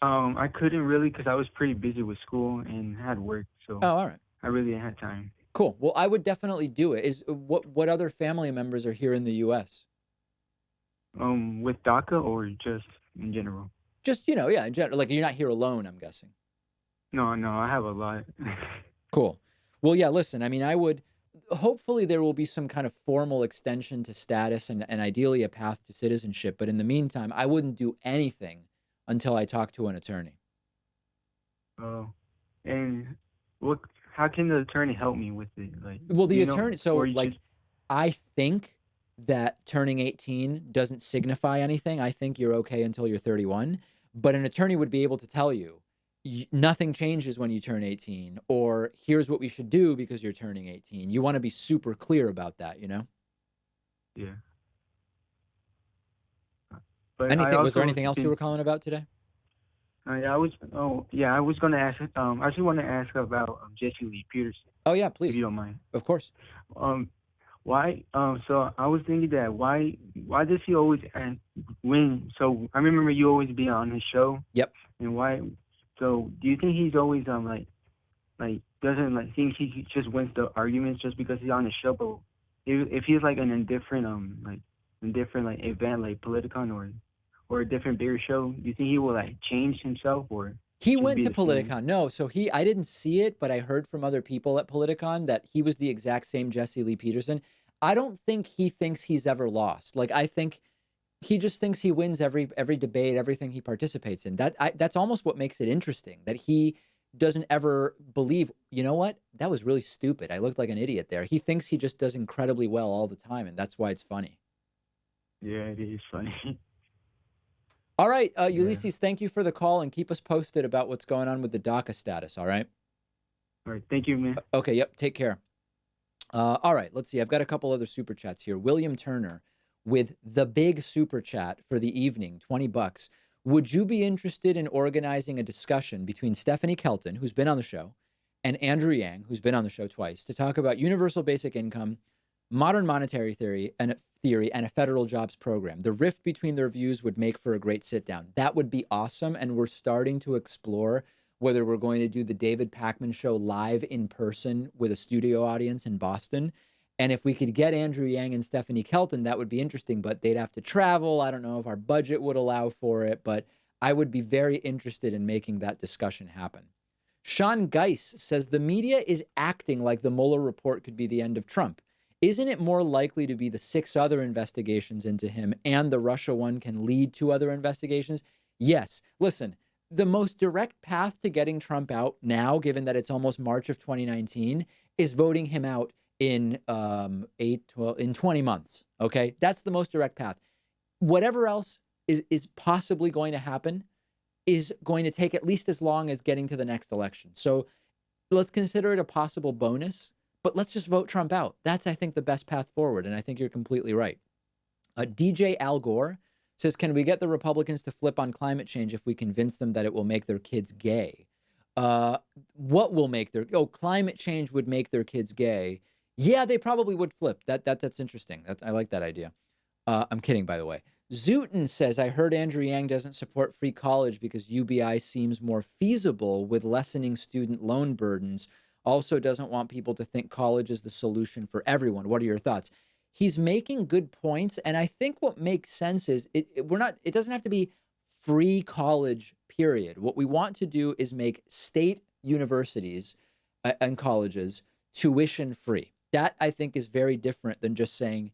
I couldn't really because I was pretty busy with school and had work, so Oh, all right. I really didn't have time. Cool. Well, I would definitely do it. Is what other family members are here in the U.S.? With DACA or just in general? Just yeah, in general. Like you're not here alone, I'm guessing. No, I have a lot. Cool. Well, yeah. Listen, I mean, I would. Hopefully, there will be some kind of formal extension to status and ideally a path to citizenship. But in the meantime, I wouldn't do anything until I talk to an attorney. Oh, and what? How can the attorney help me with it? Like, Well, do the you know, attorney. So, or you like, just I think that turning 18 doesn't signify anything. I think you're okay until you're 31. But an attorney would be able to tell you nothing changes when you turn 18, or here's what we should do because you're turning 18. You want to be super clear about that, yeah. But I Anything, was there also anything else you think were calling about today? I was yeah I was gonna ask I actually want to ask about Jesse Lee Peterson Oh, yeah, if please. you don't mind. Of course. Why so I was thinking that why does he always win? So I remember you always be on his show. Yep. And why? So do you think he's always like doesn't like think he just wins the arguments just because he's on the show? But if he's like an indifferent like event like Politicon or a different bigger show, do you think he will like change himself or He just went be to the same? Politicon. No, so I didn't see it, but I heard from other people at Politicon that he was the exact same Jesse Lee Peterson. I don't think he thinks he's ever lost. Like I think he just thinks he wins every debate, everything he participates in. That's almost what makes it interesting. That he doesn't ever believe, you know what? That was really stupid. I looked like an idiot there. He thinks he just does incredibly well all the time, and that's why it's funny. Yeah, it is funny. All right, Yeah. Ulysses, thank you for the call, and keep us posted about what's going on with the DACA status. All right. All right. Thank you, man. Okay. Yep. Take care. All right. Let's see. I've got a couple other super chats here. William Turner with the big super chat for the evening, $20. Would you be interested in organizing a discussion between Stephanie Kelton, who's been on the show, and Andrew Yang, who's been on the show twice, to talk about universal basic income, modern monetary theory, and a federal jobs program? The rift between their views would make for a great sit down. That would be awesome. And we're starting to explore whether we're going to do the David Pakman show live in person with a studio audience in Boston. And if we could get Andrew Yang and Stephanie Kelton, that would be interesting, but they'd have to travel. I don't know if our budget would allow for it, but I would be very interested in making that discussion happen. Sean Geis says the media is acting like the Mueller report could be the end of Trump. Isn't it more likely to be the 6 other investigations into him and the Russia one can lead to other investigations? Yes. Listen, the most direct path to getting Trump out now, given that it's almost March of 2019, is voting him out in 20 months. Okay, that's the most direct path. Whatever else is possibly going to happen is going to take at least as long as getting to the next election. So let's consider it a possible bonus, but let's just vote Trump out. That's, I think, the best path forward. And I think you're completely right. DJ Al Gore says, can we get the Republicans to flip on climate change if we convince them that it will make their kids gay? What will make climate change would make their kids gay? Yeah, they probably would flip. That's interesting. I like that idea. I'm kidding, by the way. Zootin says, I heard Andrew Yang doesn't support free college because UBI seems more feasible with lessening student loan burdens. Also doesn't want people to think college is the solution for everyone. What are your thoughts? He's making good points. And I think what makes sense is it doesn't have to be free college, period. What we want to do is make state universities and colleges tuition free. That I think is very different than just saying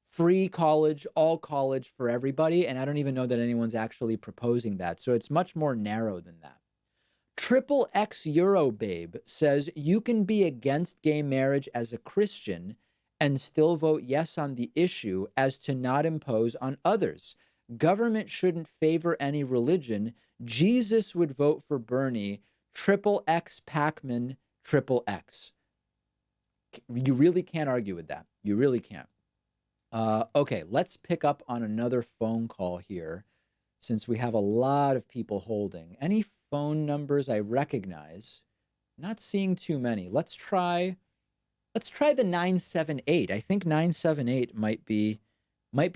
free college, all college for everybody. And I don't even know that anyone's actually proposing that. So it's much more narrow than that. Triple X Euro Babe says you can be against gay marriage as a Christian and still vote yes on the issue as to not impose on others. Government shouldn't favor any religion. Jesus would vote for Bernie. Triple X Pac-Man, Triple X. You really can't argue with that. You really can't. Okay, let's pick up on another phone call here since we have a lot of people holding. Any phone numbers I recognize? Not seeing too many. Let's try the 978. I think 978 might be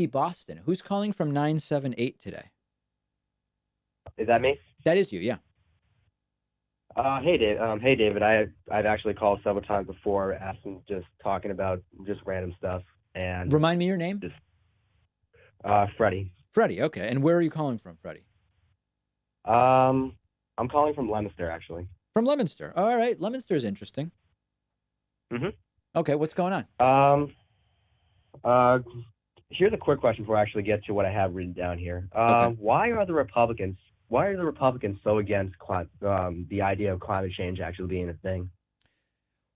Boston. Who's calling from 978 today? Is that me? That is you, yeah. Hey, Dave. Hey, David. I've actually called several times before, asking, just talking about just random stuff. And remind me your name. Just Freddie. Freddie. Okay. And where are you calling from, Freddie? I'm calling from Leominster, actually. From Leominster. All right. Leominster is interesting. Mm-hmm. Okay. What's going on? Here's a quick question before I actually get to what I have written down here. Okay. Why are the Republicans so against the idea of climate change actually being a thing?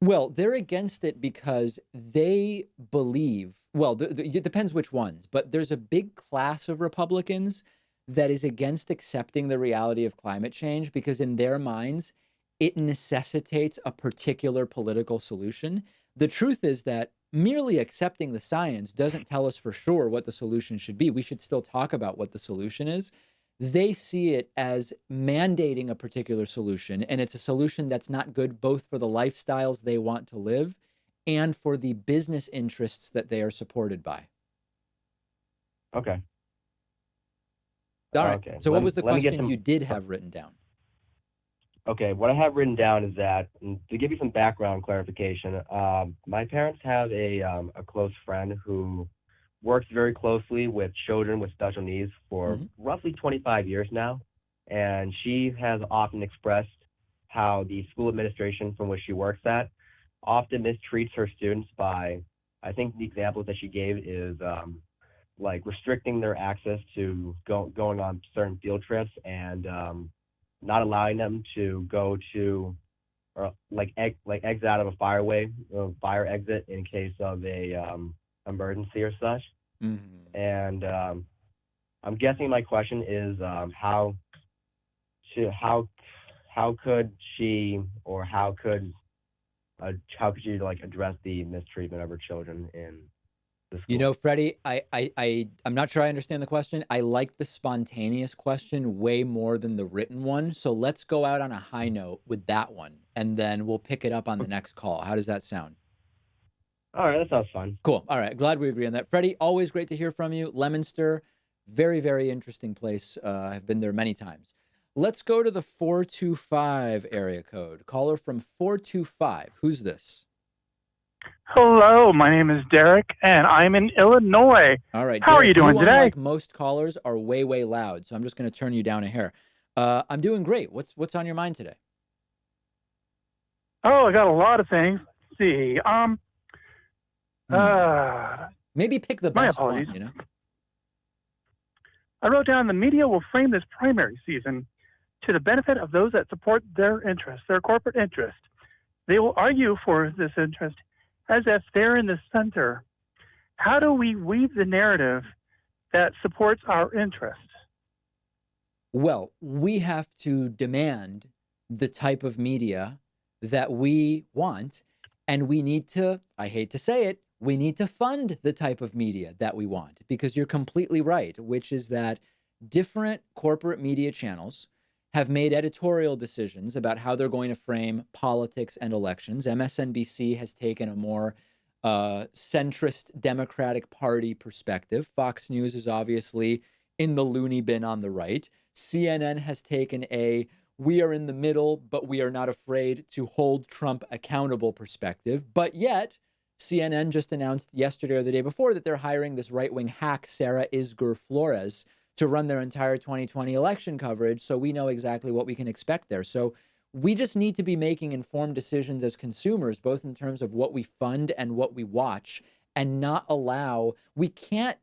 Well, they're against it because they believe, well, it depends which ones, but there's a big class of Republicans that is against accepting the reality of climate change because in their minds, it necessitates a particular political solution. The truth is that merely accepting the science doesn't tell us for sure what the solution should be. We should still talk about what the solution is. They see it as mandating a particular solution, and it's a solution that's not good both for the lifestyles they want to live and for the business interests that they are supported by. Okay. All right. Okay. So what was the question you did have written down? Okay. What I have written down is that, to give you some background clarification, my parents have a close friend who works very closely with children with special needs for roughly 25 years now. And she has often expressed how the school administration from which she works at often mistreats her students by, I think the examples that she gave is like restricting their access to going on certain field trips and not allowing them to go to or exit out of a fire exit in case of a emergency or such. Mm-hmm. And I'm guessing my question is how could she like address the mistreatment of her children in the school? You know, Freddie, I'm not sure I understand the question. I like the spontaneous question way more than the written one. So let's go out on a high note with that one, and then we'll pick it up on the next call. How does that sound? All right, that sounds fun. Cool. All right. Glad we agree on that. Freddie, always great to hear from you. Leominster, very, very interesting place. I've been there many times. Let's go to the 425 area code. Caller from 425. Who's this? Hello, my name is Derek, and I'm in Illinois. All right. How Derek, are you doing today? Unlike most callers, are way, way loud, so I'm just going to turn you down a hair. I'm doing great. What's on your mind today? Oh, I got a lot of things. Let's see. Maybe pick the my best apologies. one, you know? I wrote down the media will frame this primary season to the benefit of those that support their interests, their corporate interest. They will argue for this interest as if they're in the center. How do we weave the narrative that supports our interests? Well, we have to demand the type of media that we want, and we need to, I hate to say it, we need to fund the type of media that we want, because you're completely right, which is that different corporate media channels have made editorial decisions about how they're going to frame politics and elections. MSNBC has taken a more centrist Democratic Party perspective. Fox News is obviously in the loony bin on the right. CNN has taken a we are in the middle, but we are not afraid to hold Trump accountable perspective. But yet, CNN just announced yesterday or the day before that they're hiring this right-wing hack, Sarah Isgur Flores, to run their entire 2020 election coverage. So we know exactly what we can expect there. So we just need to be making informed decisions as consumers, both in terms of what we fund and what we watch, and not allow, we can't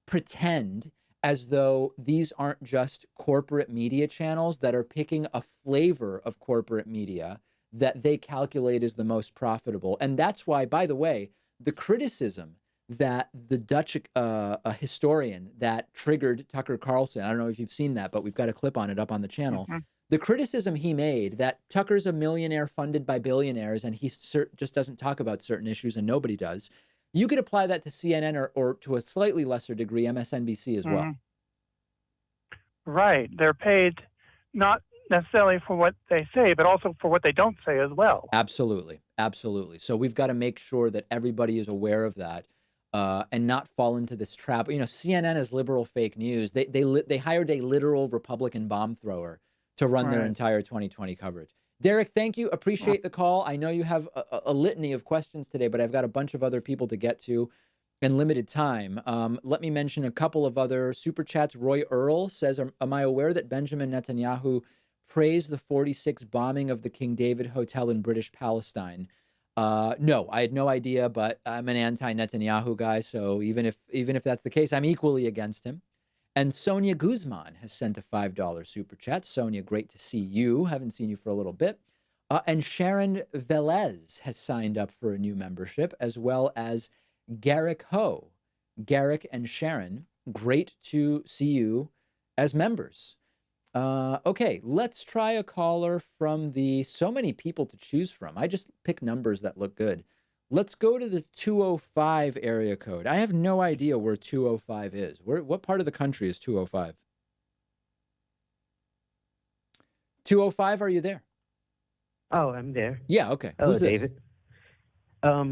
pretend as though these aren't just corporate media channels that are picking a flavor of corporate media that they calculate is the most profitable. And that's why, by the way, the criticism that the Dutch historian that triggered Tucker Carlson, I don't know if you've seen that, but we've got a clip on it up on the channel. Mm-hmm. The criticism he made that Tucker's a millionaire funded by billionaires and he just doesn't talk about certain issues and nobody does. You could apply that to CNN or to a slightly lesser degree, MSNBC as well. Right. They're paid not necessarily for what they say, but also for what they don't say as well. Absolutely. Absolutely. So we've got to make sure that everybody is aware of that and not fall into this trap. You know, CNN is liberal fake news. They hired a literal Republican bomb thrower to run their entire 2020 coverage. Derek, thank you. Appreciate the call. I know you have a litany of questions today, but I've got a bunch of other people to get to in limited time. Let me mention a couple of other super chats. Roy Earl says, am I aware that Benjamin Netanyahu praised the 46 bombing of the King David Hotel in British Palestine? No, I had no idea, but I'm an anti-Netanyahu guy. So even if that's the case, I'm equally against him. And Sonia Guzman has sent a $5 super chat. Sonia, great to see you. Haven't seen you for a little bit. And Sharon Velez has signed up for a new membership, as well as Garrick Ho. Garrick and Sharon, great to see you as members. Okay, let's try a caller from the so many people to choose from. I just pick numbers that look good. Let's go to the 205 area code. I have no idea where 205 is. What part of the country is 205? 205, are you there? Oh, I'm there. Yeah, okay. Hello, Who's this? David.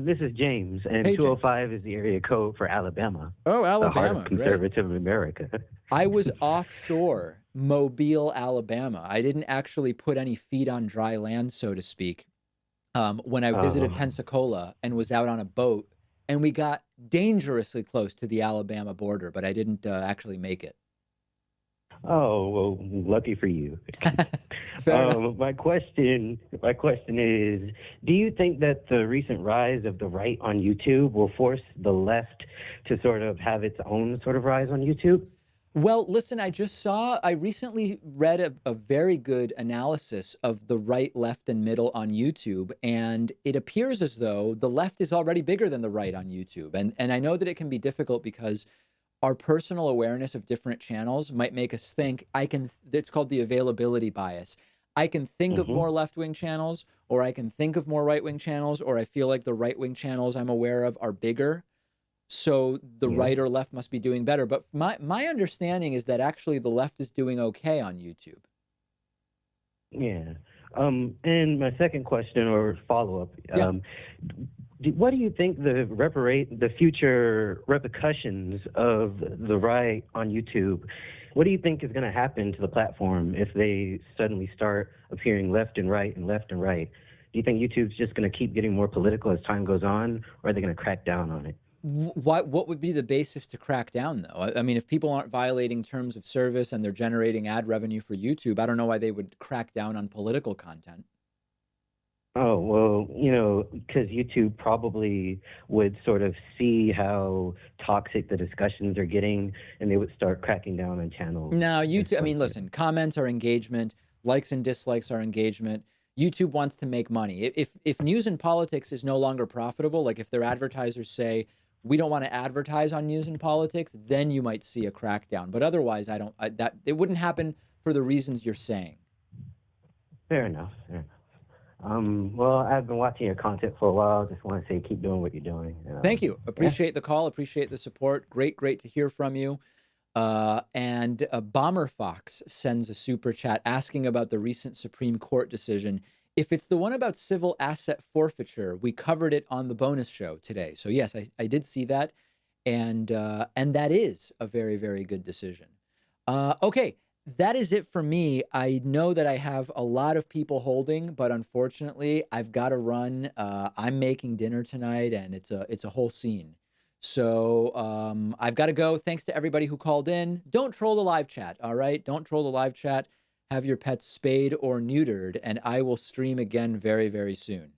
This is James, and Hey, 205 is the area code for Alabama. Oh, The heart Alabama, of great. conservative America. I was offshore, Mobile, Alabama. I didn't actually put any feet on dry land, so to speak, when I visited Pensacola and was out on a boat, and we got dangerously close to the Alabama border, but I didn't actually make it. Oh, well, lucky for you. Fair enough. My question is, do you think that the recent rise of the right on YouTube will force the left to sort of have its own sort of rise on YouTube? Well, listen, I recently read a very good analysis of the right, left, and middle on YouTube, and it appears as though the left is already bigger than the right on YouTube. And I know that it can be difficult because our personal awareness of different channels might make us think it's called the availability bias. I can think of more left-wing channels, or I can think of more right-wing channels, or I feel like the right-wing channels I'm aware of are bigger. So the right or left must be doing better. But my understanding is that actually the left is doing okay on YouTube. Yeah. And my second question or follow-up, what do you think the future repercussions of the right on YouTube, what do you think is going to happen to the platform if they suddenly start appearing left and right and left and right? Do you think YouTube's just going to keep getting more political as time goes on, or are they going to crack down on it? What would be the basis to crack down, though? I mean, if people aren't violating terms of service and they're generating ad revenue for YouTube, I don't know why they would crack down on political content. Oh, well, because YouTube probably would sort of see how toxic the discussions are getting, and they would start cracking down on channels. No, YouTube, I mean, listen, comments are engagement, likes and dislikes are engagement. YouTube wants to make money. If news and politics is no longer profitable, like if their advertisers say, we don't want to advertise on news and politics, then you might see a crackdown. But otherwise, it wouldn't happen for the reasons you're saying. Fair enough. Well, I've been watching your content for a while. Just want to say keep doing what you're doing. Thank you. Appreciate the call. Appreciate the support. Great to hear from you. And Bomber Fox sends a super chat asking about the recent Supreme Court decision. If it's the one about civil asset forfeiture, we covered it on the bonus show today. So yes, I did see that, and that is a very, very good decision. Okay, that is it for me. I know that I have a lot of people holding, but unfortunately, I've got to run. I'm making dinner tonight, and it's a whole scene. So I've got to go. Thanks to everybody who called in. Don't troll the live chat. All right, don't troll the live chat. Have your pets spayed or neutered, and I will stream again very, very soon.